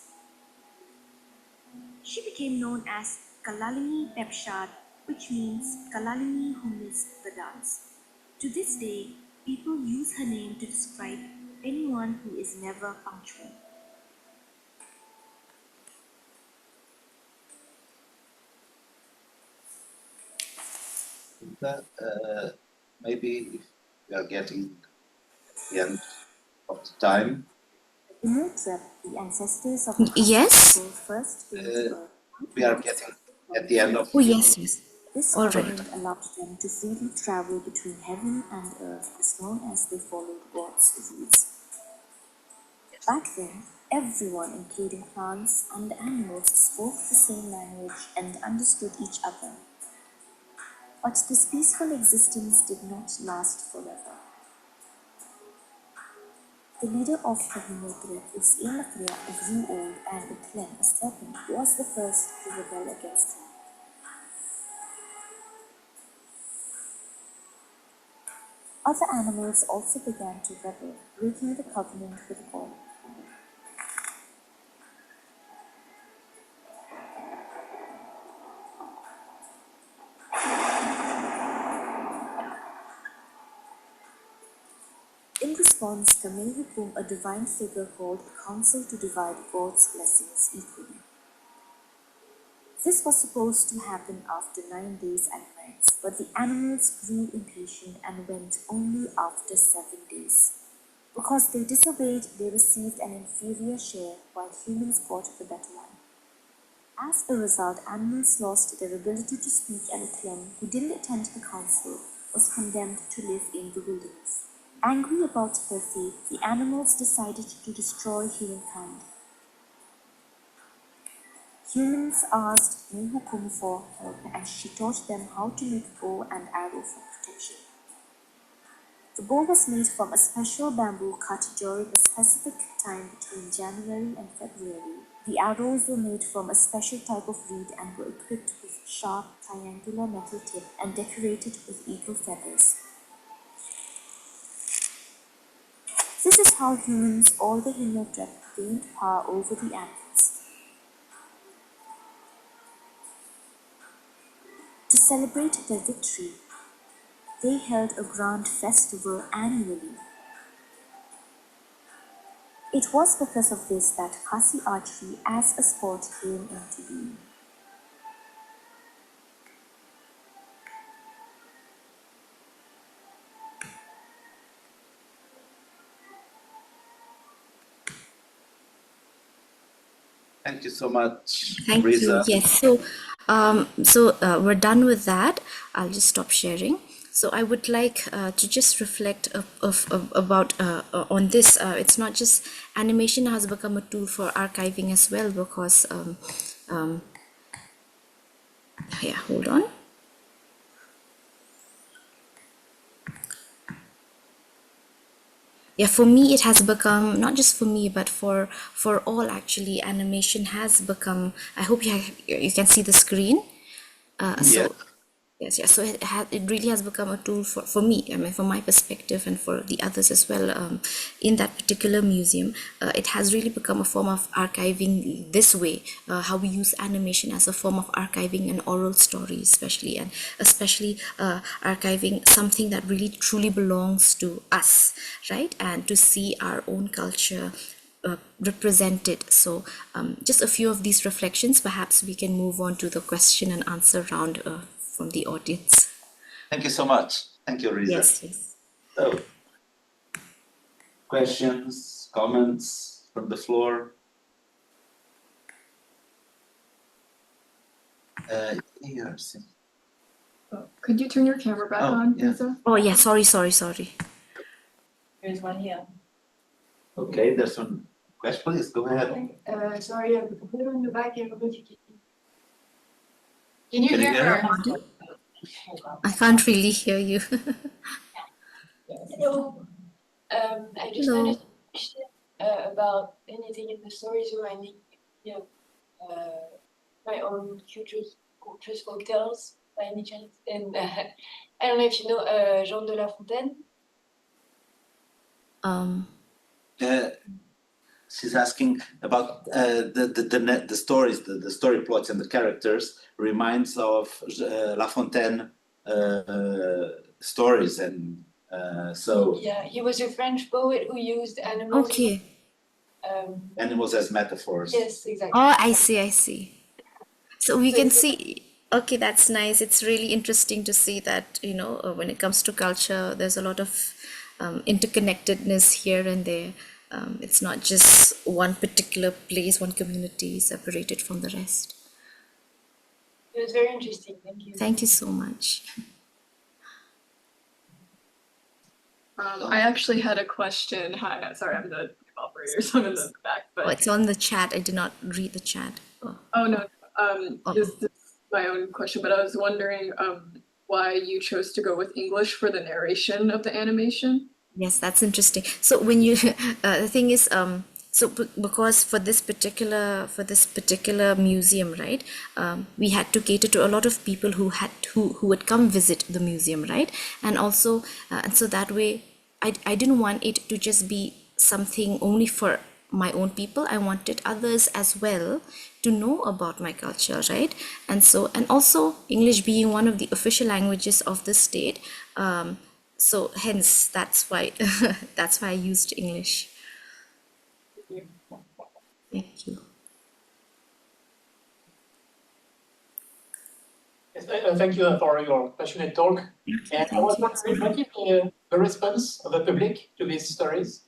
She became known as Kalalini Pepshad, which means Kalalini who missed the dance. To this day, people use her name to describe anyone who is never punctual. Maybe if we are getting the end of the time. The ancestors of Yes. first came to Earth. We are getting at the end of. Oh, yes, yes. This All right. covenant allowed them to freely travel between heaven and earth as long as they followed God's rules. Back then, everyone, including plants and animals, spoke the same language and understood each other. But this peaceful existence did not last forever. The leader of the Himotria, Usimakria, grew old, and Utlen, a serpent, was the first to rebel against him. Other animals also began to rebel, breaking the covenant with God. In response, the Mehukum, a divine figure, called a council to divide God's blessings equally. This was supposed to happen after 9 days and nights, but the animals grew impatient and went only after 7 days. Because they disobeyed, they received an inferior share, while humans got the better one. As a result, animals lost their ability to speak, and Utlen, who didn't attend the council, was condemned to live in the wilderness. Angry about her fate, the animals decided to destroy humankind. Humans asked Mehukum for help, and she taught them how to make bow and arrow for protection. The bow was made from a special bamboo cut during a specific time between January and February. The arrows were made from a special type of reed and were equipped with sharp triangular metal tip and decorated with eagle feathers. This is how humans all the Himmeltrep gained power over the ants. To celebrate their victory, they held a grand festival annually. It was because of this that Khasi archery as a sport came into being. Thank you so much, Thank you. Risa. Yes. We're done with that. I'll just stop sharing. So I would like to just reflect about on this. It's not just animation has become a tool for archiving as well, because yeah, hold on. Yeah, for me it has become, not just for me but for all, actually animation has become, I hope you can see the screen. Yeah. Yes. So it really has become a tool for me, I mean, from my perspective, and for the others as well. In that particular museum, it has really become a form of archiving this way, how we use animation as a form of archiving an oral story, especially, and especially archiving something that really truly belongs to us, right? And to see our own culture represented. So just a few of these reflections. Perhaps we can move on to the question and answer round from the audience. Thank you so much. Thank you, Risa. Yes. So, questions, comments from the floor? Yours. Could you turn your camera back on, yeah. Risa? Oh yeah, sorry. There's one here. Okay, there's one question. Please go ahead. Sorry, I'm a little in the back here. Can you Can you hear hear her? I can't really hear you. Hello. I just Hello. had a question about anything in the stories reminding me of my own cultures folktales by any chance. And I don't know if you know Jean de La Fontaine. She's asking about the stories, the story plots and the characters reminds of La Fontaine stories, and so Yeah, he was a French poet who used animals. Okay. animals as metaphors. Yes, exactly. Oh, I see. So we can see. Okay, that's nice. It's really interesting to see that, when it comes to culture, there's a lot of interconnectedness here and there. It's not just one particular place, one community separated from the rest. It was very interesting. Thank you. Thank you so much. I actually had a question. Hi, sorry, I'm the operator, so I'm in the back. But It's on the chat. I did not read the chat. oh no, this is my own question. But I was wondering why you chose to go with English for the narration of the animation. Yes, that's interesting. So when you, the thing is, because for this particular museum, right, we had to cater to a lot of people who would come visit the museum, right, and also, and so that way, I didn't want it to just be something only for my own people. I wanted others as well to know about my culture, right? And so, and also English being one of the official languages of the state. So hence that's why I used English. Thank you. Yes, thank you for your passionate talk. And I was wondering, what is the response of the public to these stories?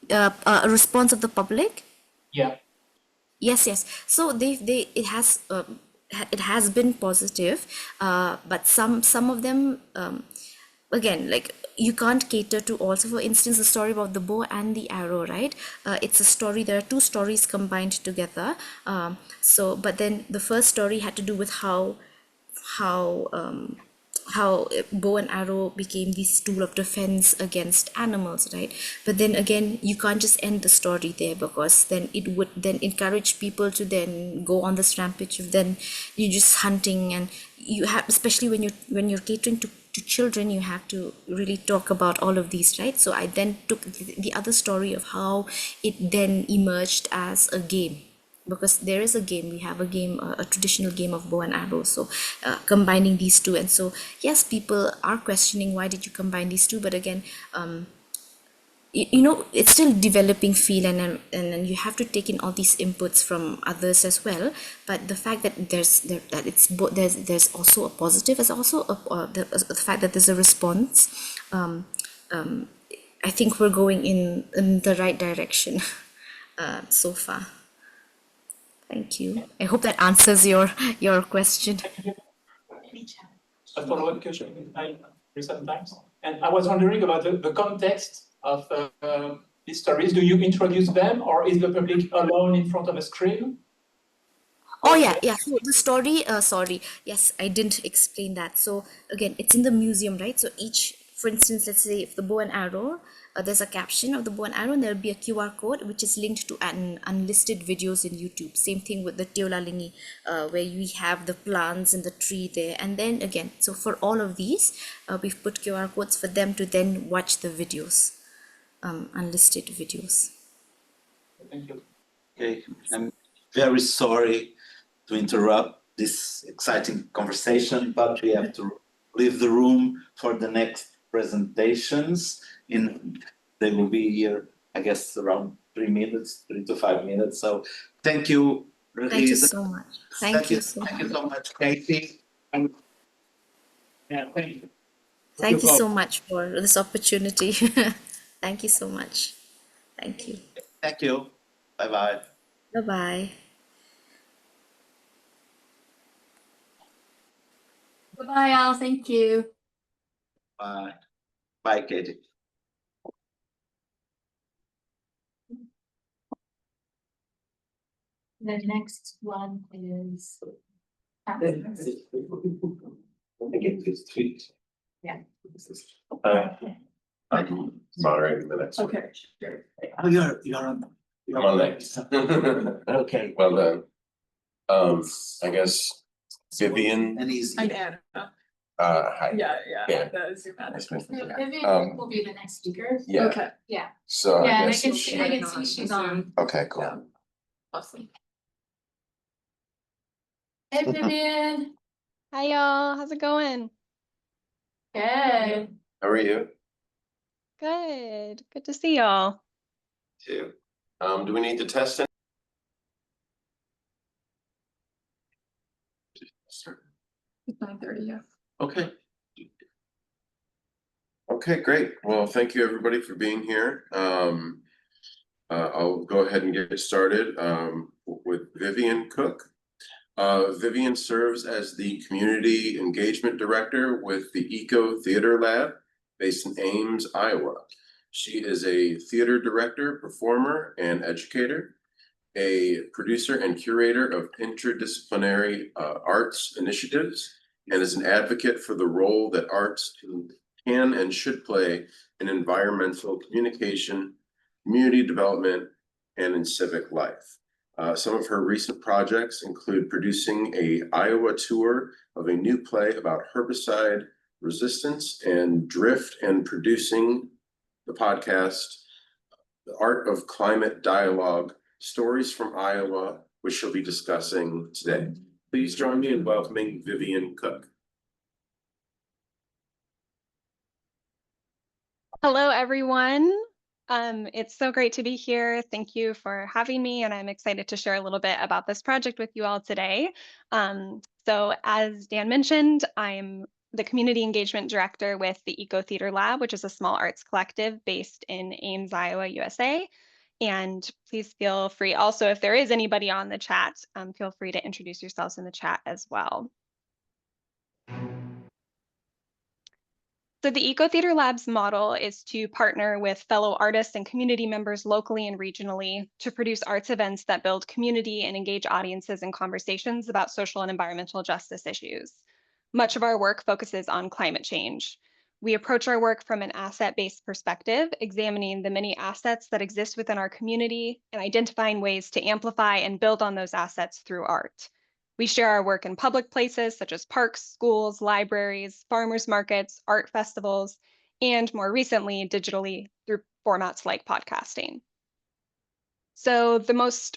A response of the public? Yeah. Yes. So it has been positive, but some of them, again, like, you can't cater to all. So for instance, the story about the bow and the arrow, right? It's a story, there are two stories combined together. So but then the first story had to do with how how bow and arrow became this tool of defense against animals, right? But then again, you can't just end the story there, because then it would then encourage people to then go on this rampage of then you're just hunting, and you have, especially when you're catering to children, you have to really talk about all of these, right? So I then took the other story of how it then emerged as a game, because there is a game, we have a game, a traditional game of bow and arrow. So combining these two, and so yes, people are questioning why did you combine these two, but again, you know, it's still developing field, and you have to take in all these inputs from others as well. But the fact that there's also a positive, is also the fact that there's a response. I think we're going in the right direction so far. Thank you. I hope that answers your question. A follow-up question I recent times, and I was wondering about the context of these stories. Do you introduce them, or is the public alone in front of a screen? Oh yeah. So the story, sorry, yes, I didn't explain that. So again, it's in the museum, right? So each, for instance, let's say if the bow and arrow, there's a caption of the bow and arrow, and there'll be a QR code which is linked to an unlisted videos in YouTube. Same thing with the Teolalingi, where we have the plants and the tree there. And then again, so for all of these, we've put QR codes for them to then watch the videos, unlisted videos. Thank you. Okay, I'm very sorry to interrupt this exciting conversation, but we have to leave the room for the next presentations. They will be here, I guess, around 3 to 5 minutes. So thank you, Risa. Thank you so much. Thank you so much, Katie. And yeah, thank you. Thank you so much for this opportunity. Thank you so much. Thank you. Thank you. Bye-bye. Bye-bye. Bye-bye, all. Thank you. Bye. Bye, Katie. The next one is. Yeah. I'm moderating the next one. Okay, sure. Oh, you're on. I'm on next. Okay. Well done. I guess Vivian, And easy. Anna. hi. Yeah, Yeah. that is your Nice to meet you. Vivian will be the next speaker. Yeah. Okay, yeah. So Yeah, I and I guess, can see she's on. okay, cool. Yeah. Awesome. Hey, Vivian. Hi y'all, how's it going? Good. How are you? Good to see y'all. Too. Do we need to test it? It's 9:30, yeah. Okay. Okay, great. Well, thank you everybody for being here. I'll go ahead and get started with Vivian Cook. Vivian serves as the Community Engagement Director with the Eco Theater Lab based in Ames, Iowa. She is a theater director, performer, and educator, a producer and curator of interdisciplinary arts initiatives, and is an advocate for the role that arts can and should play in environmental communication, community development, and in civic life. Some of her recent projects include producing a Iowa tour of a new play about herbicide resistance and drift, and producing the podcast, The Art of Climate Dialogue, Stories from Iowa, which she'll be discussing today. Please join me in welcoming Vivian Cook. Hello everyone. It's so great to be here. Thank you for having me, and I'm excited to share a little bit about this project with you all today. So as Dan mentioned, I'm the Community Engagement Director with the Eco Theater Lab, which is a small arts collective based in Ames, Iowa, USA. And please feel free also, if there is anybody on the chat, feel free to introduce yourselves in the chat as well. So the Eco Theater Lab's model is to partner with fellow artists and community members locally and regionally to produce arts events that build community and engage audiences in conversations about social and environmental justice issues. Much of our work focuses on climate change. We approach our work from an asset-based perspective, examining the many assets that exist within our community and identifying ways to amplify and build on those assets through art. We share our work in public places such as parks, schools, libraries, farmers markets, art festivals, and more recently, digitally through formats like podcasting. So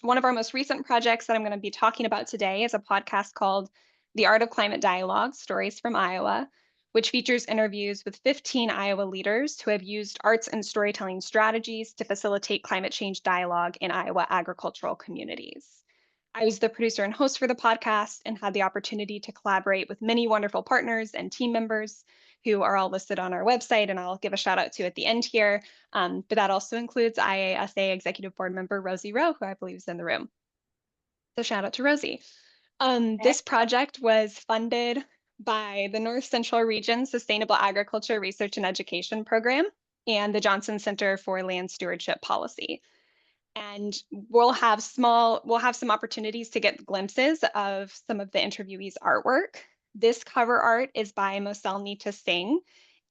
one of our most recent projects that I'm going to be talking about today is a podcast called The Art of Climate Dialogue, Stories from Iowa, which features interviews with 15 Iowa leaders who have used arts and storytelling strategies to facilitate climate change dialogue in Iowa agricultural communities. I was the producer and host for the podcast and had the opportunity to collaborate with many wonderful partners and team members who are all listed on our website, and I'll give a shout out to at the end here. But that also includes IASA Executive Board Member Rosie Rowe, who I believe is in the room. So shout out to Rosie. This project was funded by the North Central Region Sustainable Agriculture Research and Education Program and the Johnson Center for Land Stewardship Policy. And we'll have some opportunities to get glimpses of some of the interviewees' artwork. This cover art is by Mosel Nita Singh.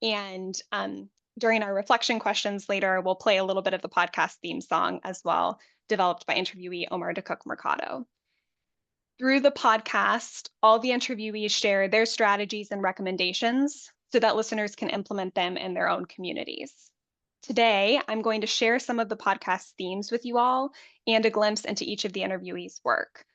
And during our reflection questions later, we'll play a little bit of the podcast theme song as well, developed by interviewee Omar DeCook Mercado. Through the podcast, all the interviewees share their strategies and recommendations so that listeners can implement them in their own communities. Today, I'm going to share some of the podcast themes with you all and a glimpse into each of the interviewees' work.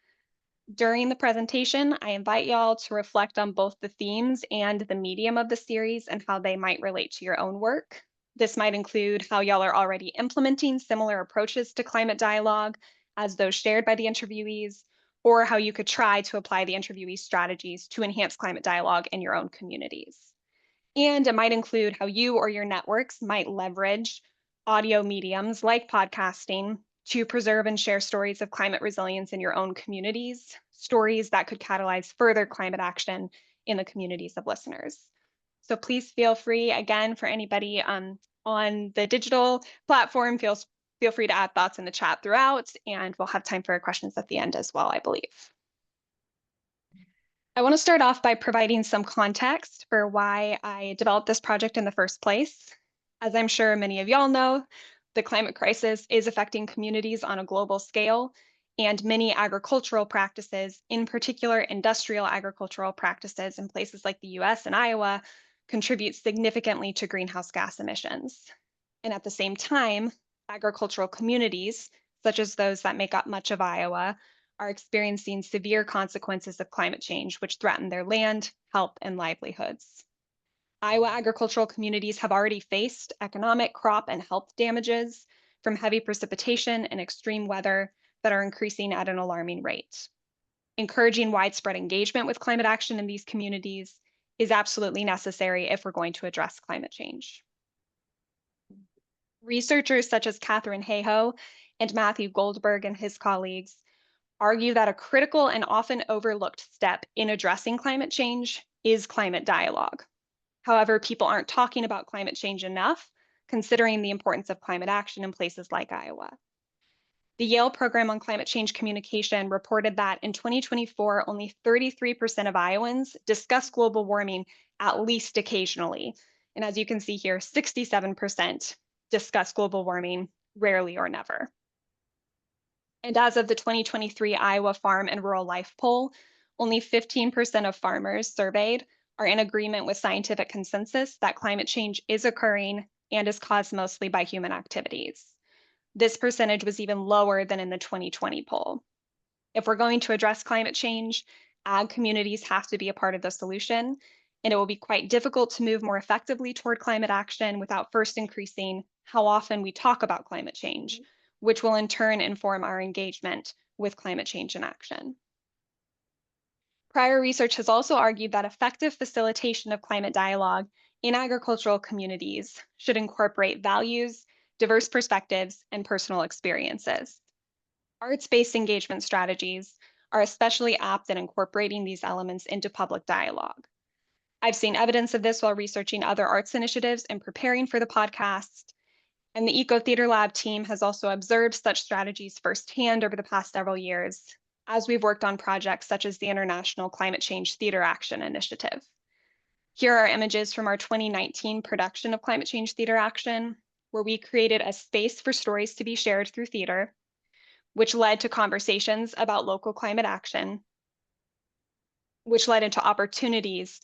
During the presentation, I invite y'all to reflect on both the themes and the medium of the series and how they might relate to your own work. This might include how y'all are already implementing similar approaches to climate dialogue as those shared by the interviewees, or how you could try to apply the interviewees' strategies to enhance climate dialogue in your own communities. And it might include how you or your networks might leverage audio mediums like podcasting to preserve and share stories of climate resilience in your own communities, stories that could catalyze further climate action in the communities of listeners. So please feel free, again, for anybody on the digital platform, feel free to add thoughts in the chat throughout, and we'll have time for questions at the end as well, I believe. I want to start off by providing some context for why I developed this project in the first place. As I'm sure many of y'all know, the climate crisis is affecting communities on a global scale, and many agricultural practices, in particular industrial agricultural practices in places like the US and Iowa, contribute significantly to greenhouse gas emissions. And at the same time, agricultural communities, such as those that make up much of Iowa, are experiencing severe consequences of climate change, which threaten their land, health, and livelihoods. Iowa agricultural communities have already faced economic, crop, and health damages from heavy precipitation and extreme weather that are increasing at an alarming rate. Encouraging widespread engagement with climate action in these communities is absolutely necessary if we're going to address climate change. Researchers such as Catherine Hayhoe and Matthew Goldberg and his colleagues argue that a critical and often overlooked step in addressing climate change is climate dialogue. However, people aren't talking about climate change enough, considering the importance of climate action in places like Iowa. The Yale Program on Climate Change Communication reported that in 2024, only 33% of Iowans discuss global warming at least occasionally. And as you can see here, 67% discuss global warming rarely or never. And as of the 2023 Iowa Farm and Rural Life Poll, only 15% of farmers surveyed are in agreement with scientific consensus that climate change is occurring and is caused mostly by human activities. This percentage was even lower than in the 2020 poll. If we're going to address climate change, ag communities have to be a part of the solution, and it will be quite difficult to move more effectively toward climate action without first increasing how often we talk about climate change, which will in turn inform our engagement with climate change in action. Prior research has also argued that effective facilitation of climate dialogue in agricultural communities should incorporate values, diverse perspectives, and personal experiences. Arts-based engagement strategies are especially apt at incorporating these elements into public dialogue. I've seen evidence of this while researching other arts initiatives and preparing for the podcast. And the Eco Theater Lab team has also observed such strategies firsthand over the past several years as we've worked on projects such as the International Climate Change Theater Action Initiative. Here are images from our 2019 production of Climate Change Theater Action, where we created a space for stories to be shared through theater, which led to conversations about local climate action, which led into opportunities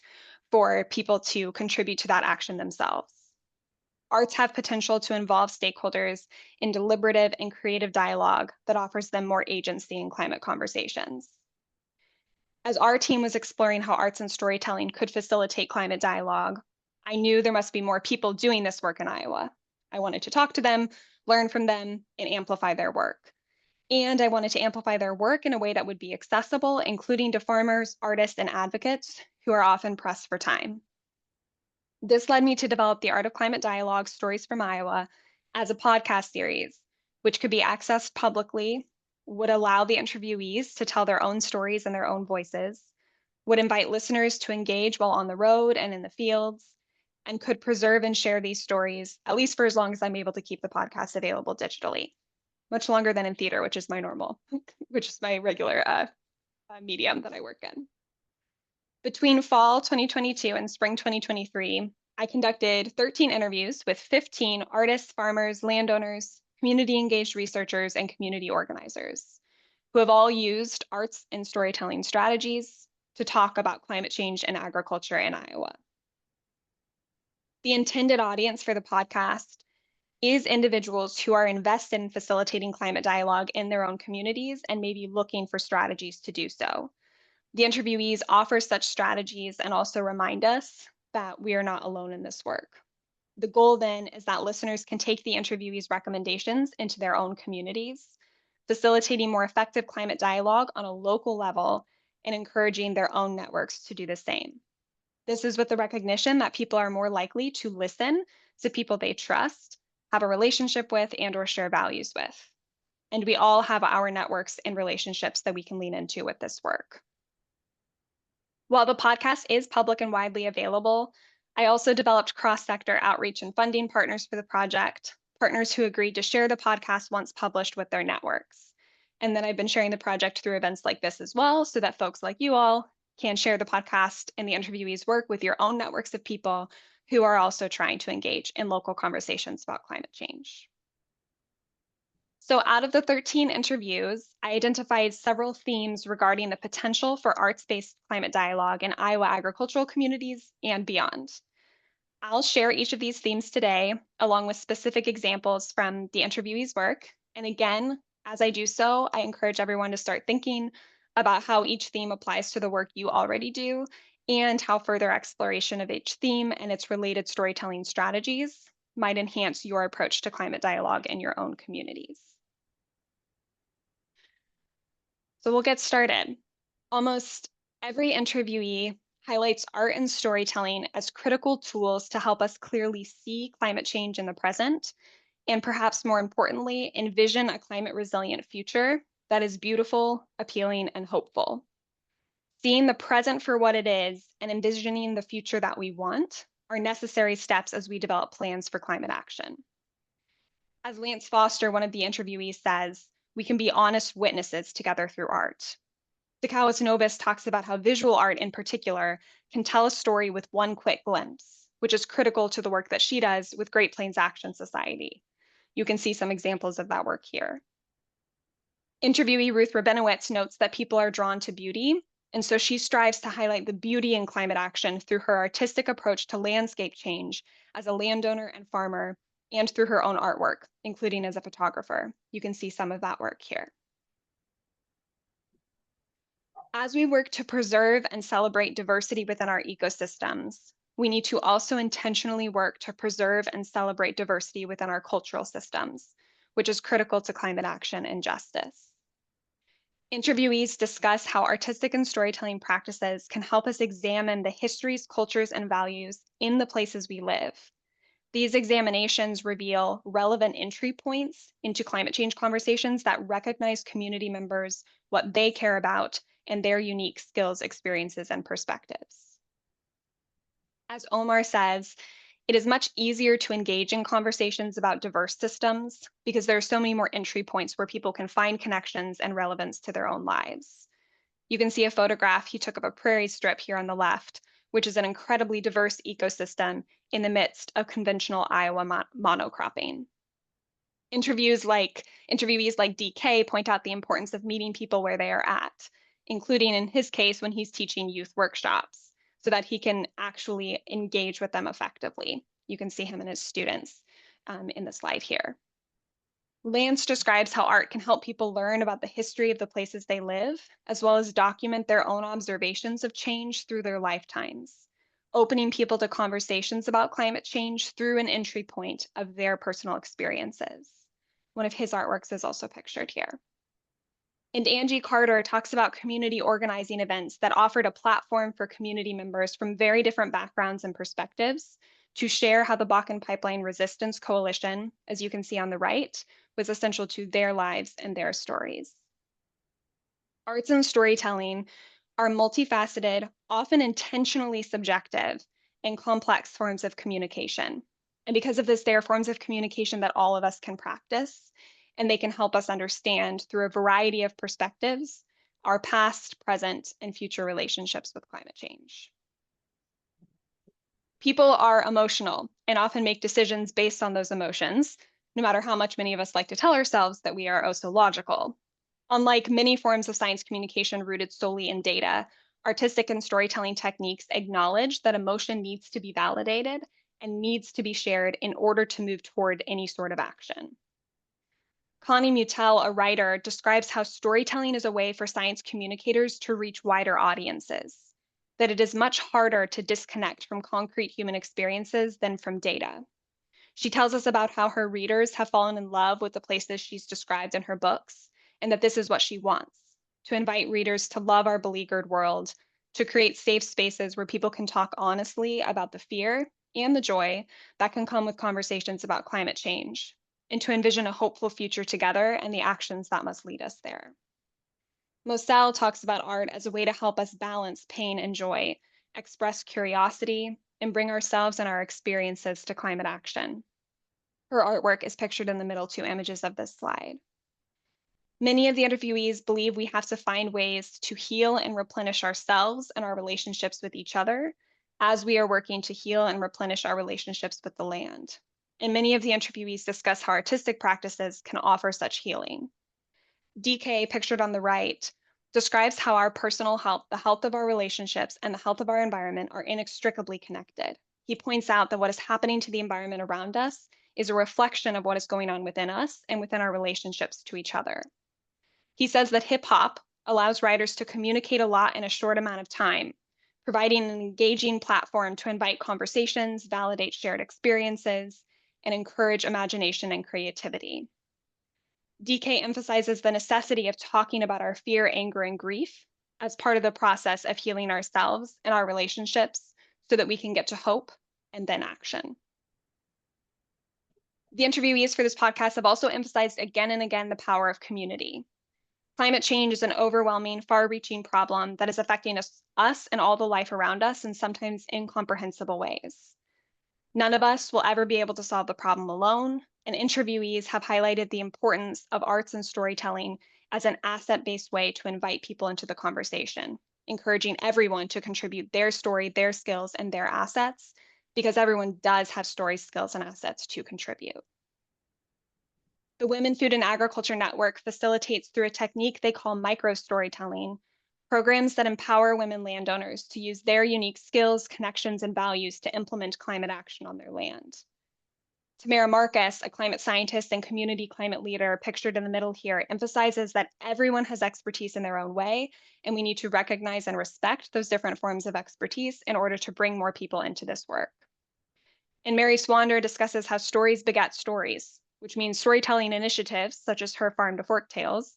for people to contribute to that action themselves. Arts have potential to involve stakeholders in deliberative and creative dialogue that offers them more agency in climate conversations. As our team was exploring how arts and storytelling could facilitate climate dialogue, I knew there must be more people doing this work in Iowa. I wanted to talk to them, learn from them, and amplify their work. And I wanted to amplify their work in a way that would be accessible, including to farmers, artists, and advocates who are often pressed for time. This led me to develop the Art of Climate Dialogue Stories from Iowa as a podcast series, which could be accessed publicly, would allow the interviewees to tell their own stories in their own voices, would invite listeners to engage while on the road and in the fields, and could preserve and share these stories, at least for as long as I'm able to keep the podcast available digitally. Much longer than in theater, which is my normal, which is my regular medium that I work in. Between fall 2022 and spring 2023, I conducted 13 interviews with 15 artists, farmers, landowners, community engaged researchers, and community organizers who have all used arts and storytelling strategies to talk about climate change and agriculture in Iowa. The intended audience for the podcast is individuals who are invested in facilitating climate dialogue in their own communities and maybe looking for strategies to do so. The interviewees offer such strategies and also remind us that we are not alone in this work. The goal then is that listeners can take the interviewees' recommendations into their own communities, facilitating more effective climate dialogue on a local level and encouraging their own networks to do the same. This is with the recognition that people are more likely to listen to people they trust, have a relationship with, and/or share values with. And we all have our networks and relationships that we can lean into with this work. While the podcast is public and widely available, I also developed cross-sector outreach and funding partners for the project, partners who agreed to share the podcast once published with their networks. And then I've been sharing the project through events like this as well, so that folks like you all can share the podcast and the interviewees' work with your own networks of people who are also trying to engage in local conversations about climate change. So out of the 13 interviews, I identified several themes regarding the potential for arts-based climate dialogue in Iowa agricultural communities and beyond. I'll share each of these themes today, along with specific examples from the interviewees' work. And again, as I do so, I encourage everyone to start thinking about how each theme applies to the work you already do and how further exploration of each theme and its related storytelling strategies might enhance your approach to climate dialogue in your own communities. So we'll get started. Almost every interviewee highlights art and storytelling as critical tools to help us clearly see climate change in the present, and perhaps more importantly, envision a climate resilient future that is beautiful, appealing, and hopeful. Seeing the present for what it is and envisioning the future that we want are necessary steps as we develop plans for climate action. As Lance Foster, one of the interviewees, says, we can be honest witnesses together through art. Dekalis Novus talks about how visual art in particular can tell a story with one quick glimpse, which is critical to the work that she does with Great Plains Action Society. You can see some examples of that work here. Interviewee Ruth Rabinowitz notes that people are drawn to beauty, and so she strives to highlight the beauty in climate action through her artistic approach to landscape change as a landowner and farmer, and through her own artwork, including as a photographer. You can see some of that work here. As we work to preserve and celebrate diversity within our ecosystems, we need to also intentionally work to preserve and celebrate diversity within our cultural systems, which is critical to climate action and justice. Interviewees discuss how artistic and storytelling practices can help us examine the histories, cultures, and values in the places we live. These examinations reveal relevant entry points into climate change conversations that recognize community members, what they care about, and their unique skills, experiences, and perspectives. As Omar says, It is much easier to engage in conversations about diverse systems because there are so many more entry points where people can find connections and relevance to their own lives. You can see a photograph he took of a prairie strip here on the left, which is an incredibly diverse ecosystem in the midst of conventional Iowa monocropping. Interviewees like DK point out the importance of meeting people where they are at, including in his case when he's teaching youth workshops, so that he can actually engage with them effectively. You can see him and his students in the slide here. Lance describes how art can help people learn about the history of the places they live, as well as document their own observations of change through their lifetimes, opening people to conversations about climate change through an entry point of their personal experiences. One of his artworks is also pictured here. And Angie Carter talks about community organizing events that offered a platform for community members from very different backgrounds and perspectives to share how the Bakken Pipeline Resistance Coalition, as you can see on the right, was essential to their lives and their stories. Arts and storytelling are multifaceted, often intentionally subjective, and complex forms of communication. And because of this, they are forms of communication that all of us can practice, and they can help us understand through a variety of perspectives our past, present, and future relationships with climate change. People are emotional and often make decisions based on those emotions, no matter how much many of us like to tell ourselves that we are oh so logical. Unlike many forms of science communication rooted solely in data, artistic and storytelling techniques acknowledge that emotion needs to be validated and needs to be shared in order to move toward any sort of action. Connie Mutel, a writer, describes how storytelling is a way for science communicators to reach wider audiences, that it is much harder to disconnect from concrete human experiences than from data. She tells us about how her readers have fallen in love with the places she's described in her books, and that this is what she wants, to invite readers to love our beleaguered world, to create safe spaces where people can talk honestly about the fear and the joy that can come with conversations about climate change, and to envision a hopeful future together and the actions that must lead us there. Moselle talks about art as a way to help us balance pain and joy, express curiosity, and bring ourselves and our experiences to climate action. Her artwork is pictured in the middle two images of this slide. Many of the interviewees believe we have to find ways to heal and replenish ourselves and our relationships with each other as we are working to heal and replenish our relationships with the land. And many of the interviewees discuss how artistic practices can offer such healing. DK, pictured on the right, describes how our personal health, the health of our relationships, and the health of our environment are inextricably connected. He points out that what is happening to the environment around us is a reflection of what is going on within us and within our relationships to each other. He says that hip hop allows writers to communicate a lot in a short amount of time, providing an engaging platform to invite conversations, validate shared experiences, and encourage imagination and creativity. DK emphasizes the necessity of talking about our fear, anger, and grief as part of the process of healing ourselves and our relationships so that we can get to hope and then action. The interviewees for this podcast have also emphasized again and again the power of community. Climate change is an overwhelming, far-reaching problem that is affecting us and all the life around us in sometimes incomprehensible ways. None of us will ever be able to solve the problem alone, and interviewees have highlighted the importance of arts and storytelling as an asset-based way to invite people into the conversation, encouraging everyone to contribute their story, their skills, and their assets, because everyone does have stories, skills, and assets to contribute. The Women, Food, and Agriculture Network facilitates through a technique they call micro-storytelling, programs that empower women landowners to use their unique skills, connections, and values to implement climate action on their land. Tamara Marcus, a climate scientist and community climate leader pictured in the middle here, emphasizes that everyone has expertise in their own way, and we need to recognize and respect those different forms of expertise in order to bring more people into this work. And Mary Swander discusses how stories beget stories, which means storytelling initiatives, such as her Farm to Fork Tales,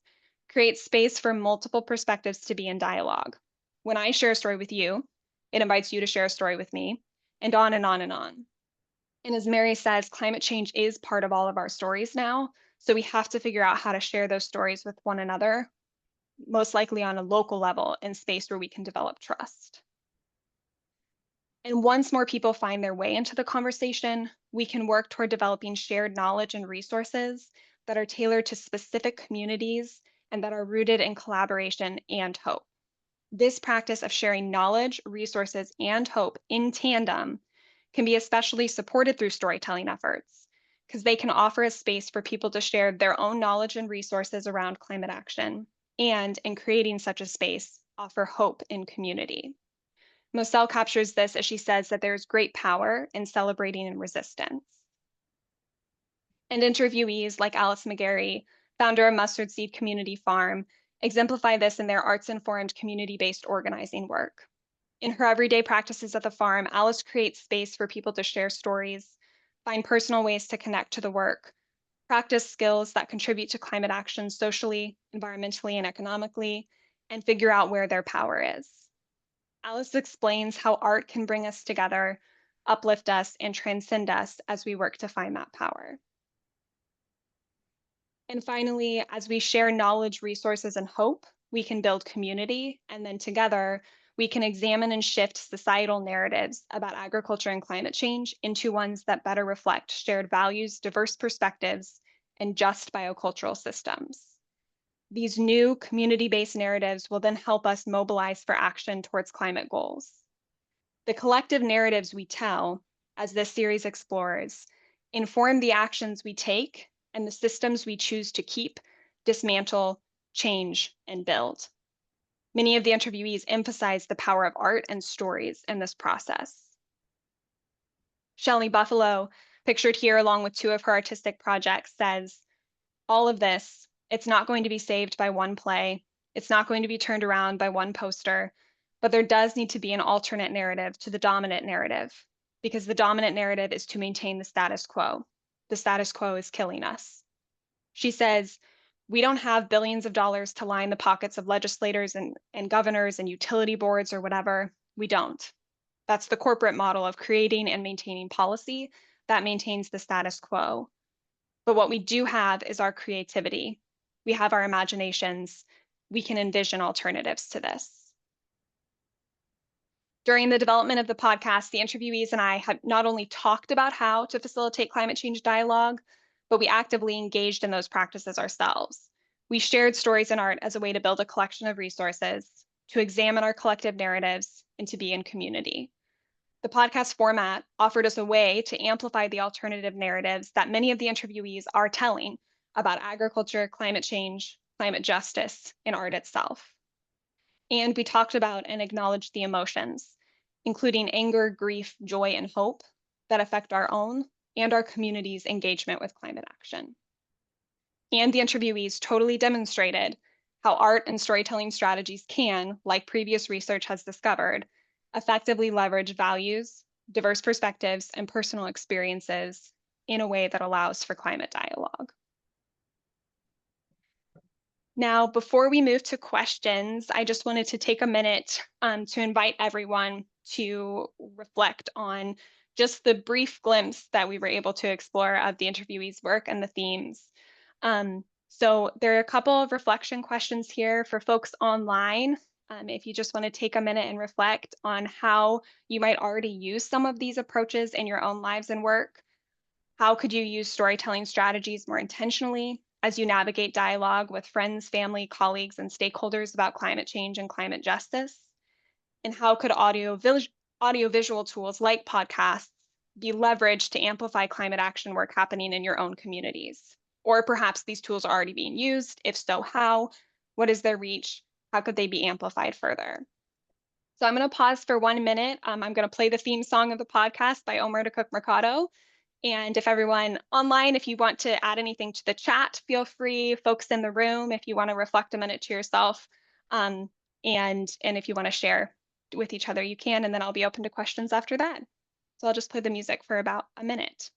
create space for multiple perspectives to be in dialogue. When I share a story with you, it invites you to share a story with me, and on and on and on. And as Mary says, climate change is part of all of our stories now, so we have to figure out how to share those stories with one another, most likely on a local level in space where we can develop trust. And once more people find their way into the conversation, we can work toward developing shared knowledge and resources that are tailored to specific communities and that are rooted in collaboration and hope. This practice of sharing knowledge, resources, and hope in tandem can be especially supported through storytelling efforts because they can offer a space for people to share their own knowledge and resources around climate action, and in creating such a space, offer hope in community. Moselle captures this as she says that there is great power in celebrating in resistance. And interviewees like Alice McGarry, founder of Mustard Seed Community Farm, exemplify this in their arts-informed community-based organizing work. In her everyday practices at the farm, Alice creates space for people to share stories, find personal ways to connect to the work, practice skills that contribute to climate action socially, environmentally, and economically, and figure out where their power is. Alice explains how art can bring us together, uplift us, and transcend us as we work to find that power. And finally, as we share knowledge, resources, and hope, we can build community, and then together, we can examine and shift societal narratives about agriculture and climate change into ones that better reflect shared values, diverse perspectives, and just biocultural systems. These new community-based narratives will then help us mobilize for action towards climate goals. The collective narratives we tell, as this series explores, inform the actions we take and the systems we choose to keep, dismantle, change, and build. Many of the interviewees emphasize the power of art and stories in this process. Shelley Buffalo, pictured here along with two of her artistic projects, says, all of this, it's not going to be saved by one play. It's not going to be turned around by one poster, but there does need to be an alternate narrative to the dominant narrative, because the dominant narrative is to maintain the status quo. The status quo is killing us. She says, we don't have billions of dollars to line the pockets of legislators and governors and utility boards or whatever. We don't. That's the corporate model of creating and maintaining policy that maintains the status quo. But what we do have is our creativity. We have our imaginations. We can envision alternatives to this. During the development of the podcast, the interviewees and I have not only talked about how to facilitate climate change dialogue, but we actively engaged in those practices ourselves. We shared stories and art as a way to build a collection of resources, to examine our collective narratives, and to be in community. The podcast format offered us a way to amplify the alternative narratives that many of the interviewees are telling about agriculture, climate change, climate justice, and art itself. And we talked about and acknowledged the emotions, including anger, grief, joy, and hope that affect our own and our community's engagement with climate action. And the interviewees totally demonstrated how art and storytelling strategies can, like previous research has discovered, effectively leverage values, diverse perspectives, and personal experiences in a way that allows for climate dialogue. Now, before we move to questions, I just wanted to take a minute to invite everyone to reflect on just the brief glimpse that we were able to explore of the interviewees' work and the themes. So there are a couple of reflection questions here for folks online. If you just want to take a minute and reflect on how you might already use some of these approaches in your own lives and work. How could you use storytelling strategies more intentionally as you navigate dialogue with friends, family, colleagues, and stakeholders about climate change and climate justice? And how could audio-visual tools like podcasts be leveraged to amplify climate action work happening in your own communities? Or perhaps these tools are already being used. If so, how? What is their reach? How could they be amplified further? So I'm going to pause for 1 minute. I'm going to play the theme song of the podcast by Omar de Cook Mercado. And if everyone online, if you want to add anything to the chat, feel free. Folks in the room, if you want to reflect a minute to yourself, and if you want to share with each other, you can, and then I'll be open to questions after that. So I'll just play the music for about a minute.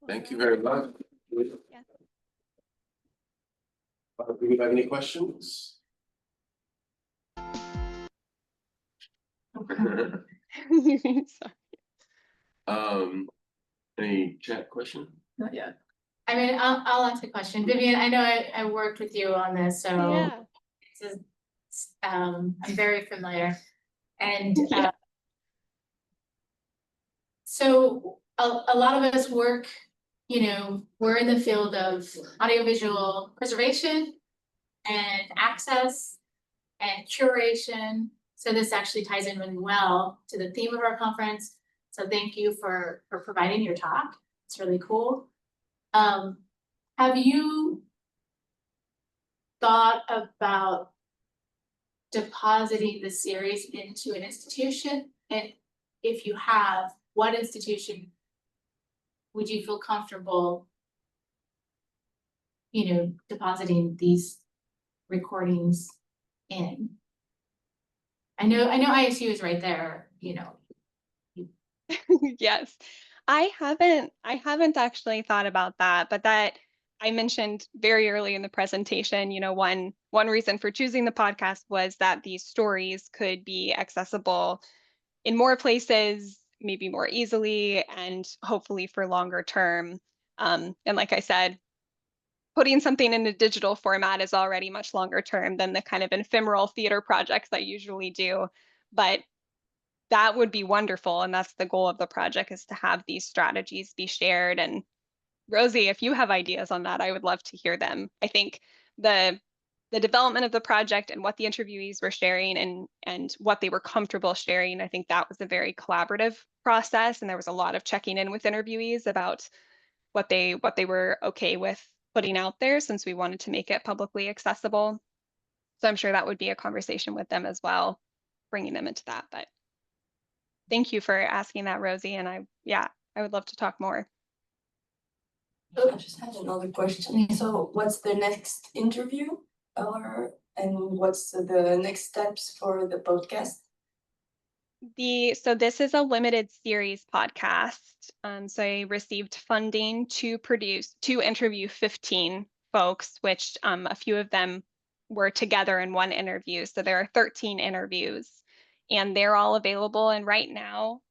Thank you very much. Yeah. Do you have any questions? Sorry. Any chat question? Not yet. I mean, I'll ask a question. Vivian, I know I worked with you on this, so Yeah. this is, I'm very familiar. And Yeah. so a lot of us work, you know, we're in the field of audiovisual preservation and access and curation. So this actually ties in really well to the theme of our conference. So thank you for providing your talk. It's really cool. Have you thought about depositing the series into an institution? And if you have, what institution would you feel comfortable, you know, depositing these recordings in? I know ISU is right there, you know. Yes. I haven't actually thought about that, but that I mentioned very early in the presentation, you know, one reason for choosing the podcast was that these stories could be accessible in more places, maybe more easily, and hopefully for longer term. And like I said, putting something in a digital format is already much longer term than the kind of ephemeral theater projects I usually do. But that would be wonderful. And that's the goal of the project, is to have these strategies be shared. And Rosie, if you have ideas on that, I would love to hear them. I think the development of the project and what the interviewees were sharing and what they were comfortable sharing, I think that was a very collaborative process. And there was a lot of checking in with interviewees about what they were okay with putting out there, since we wanted to make it publicly accessible. So I'm sure that would be a conversation with them as well, bringing them into that. But thank you for asking that, Rosie. And I would love to talk more. I just had another question. So what's the next interview, and what's the next steps for the podcast? So this is a limited series podcast. So I received funding to interview 15 folks, which a few of them were together in one interview. So there are 13 interviews, and they're all available. And right now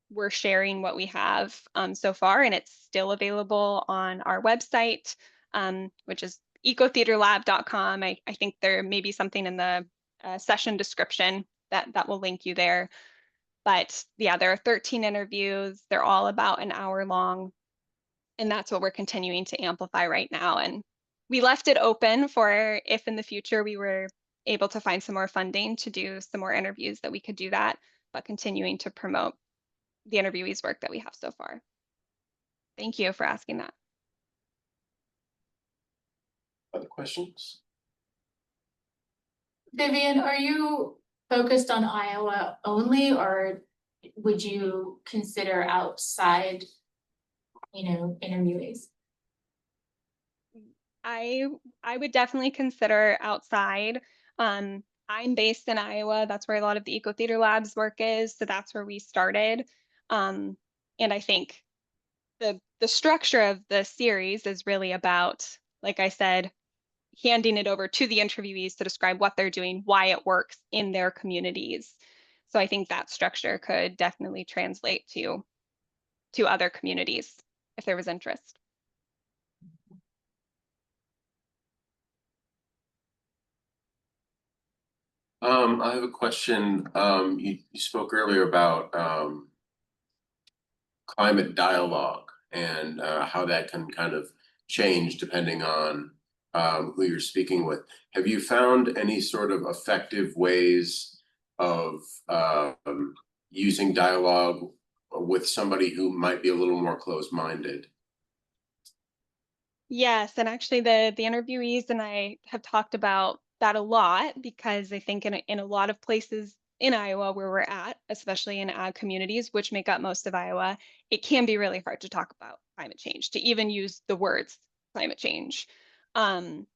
we're sharing what we have so far, and it's still available on our website, which is ecotheaterlab.com. I think there may be something in the session description that will link you there. But yeah, there are 13 interviews. They're all about an hour long. And that's what we're continuing to amplify right now. And we left it open for if in the future we were able to find some more funding to do some more interviews, that we could do that, but continuing to promote the interviewees' work that we have so far. Thank you for asking that. Other questions? Vivian, are you focused on Iowa only, or would you consider outside, you know, interviewees? I would definitely consider outside. I'm based in Iowa. That's where a lot of the Eco Theater Labs work is. So that's where we started. And I think the structure of the series is really about, like I said, handing it over to the interviewees to describe what they're doing, why it works in their communities. So I think that structure could definitely translate to other communities if there was interest. I have a question. You spoke earlier about climate dialogue and how that can kind of change depending on who you're speaking with. Have you found any sort of effective ways of using dialogue with somebody who might be a little more closed-minded? Yes, and actually the interviewees and I have talked about that a lot, because I think in a lot of places in Iowa where we're at, especially in ag communities, which make up most of Iowa, it can be really hard to talk about climate change, to even use the words climate change. And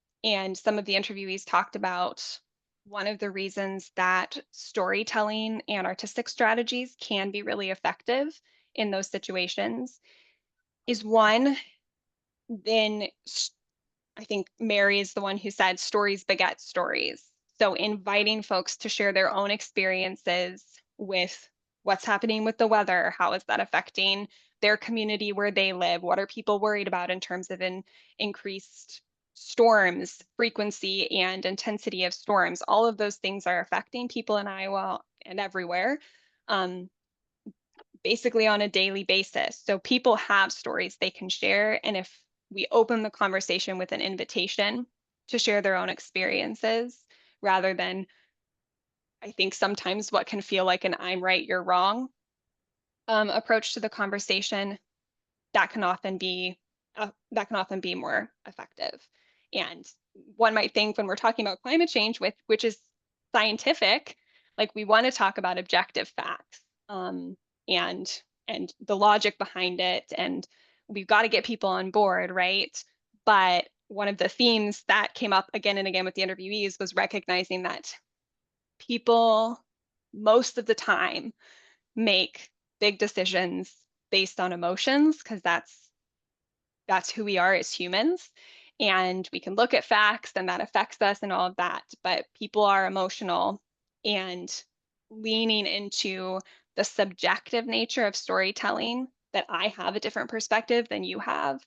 some of the interviewees talked about one of the reasons that storytelling and artistic strategies can be really effective in those situations is one, then I think Mary is the one who said stories beget stories. So inviting folks to share their own experiences with what's happening with the weather, how is that affecting their community where they live, what are people worried about in terms of increased storms, frequency and intensity of storms. All of those things are affecting people in Iowa and everywhere. Basically on a daily basis. So people have stories they can share. And if we open the conversation with an invitation to share their own experiences, rather than, I think sometimes what can feel like an I'm right, you're wrong approach to the conversation, that can often be more effective. And one might think when we're talking about climate change, which is scientific, like we want to talk about objective facts and the logic behind it, and we've got to get people on board, right? But one of the themes that came up again and again with the interviewees was recognizing that people most of the time make big decisions based on emotions, because that's who we are as humans. And we can look at facts and that affects us and all of that, but people are emotional, and leaning into the subjective nature of storytelling, that I have a different perspective than you have,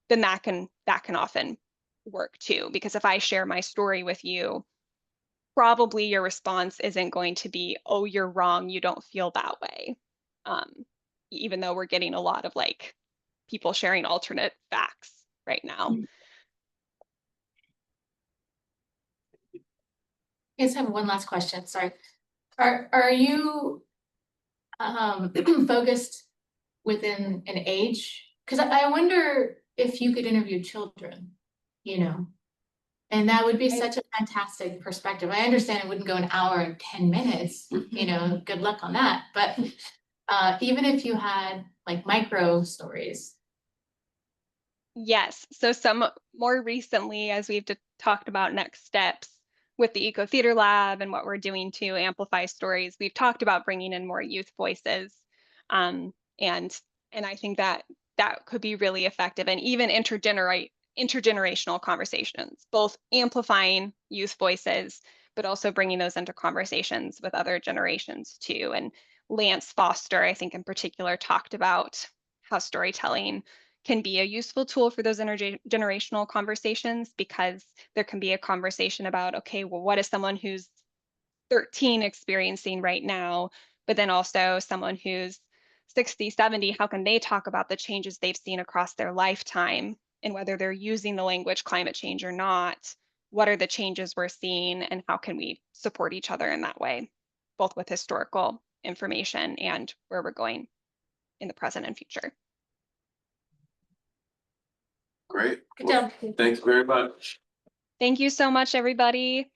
then that can often work too. Because if I share my story with you, probably your response isn't going to be, oh, you're wrong, you don't feel that way. Even though we're getting a lot of like people sharing alternate facts right now. I just have one last question, sorry. Are you focused within an age? Because I wonder if you could interview children, you know, and that would be such a fantastic perspective. I understand it wouldn't go an hour and 10 minutes, you know, good luck on that. But even if you had like micro stories. Yes, so some more recently, as we've talked about next steps with the Eco Theater Lab and what we're doing to amplify stories, we've talked about bringing in more youth voices. And I think that could be really effective, and even intergenerational conversations, both amplifying youth voices, but also bringing those into conversations with other generations too. And Lance Foster, I think in particular, talked about how storytelling can be a useful tool for those intergenerational conversations, because there can be a conversation about, okay, well, what is someone who's 13 experiencing right now, but then also someone who's 60, 70, how can they talk about the changes they've seen across their lifetime, and whether they're using the language climate change or not, what are the changes we're seeing, and how can we support each other in that way, both with historical information and where we're going in the present and future. Great. Good job. Thanks very much. Thank you so much, everybody.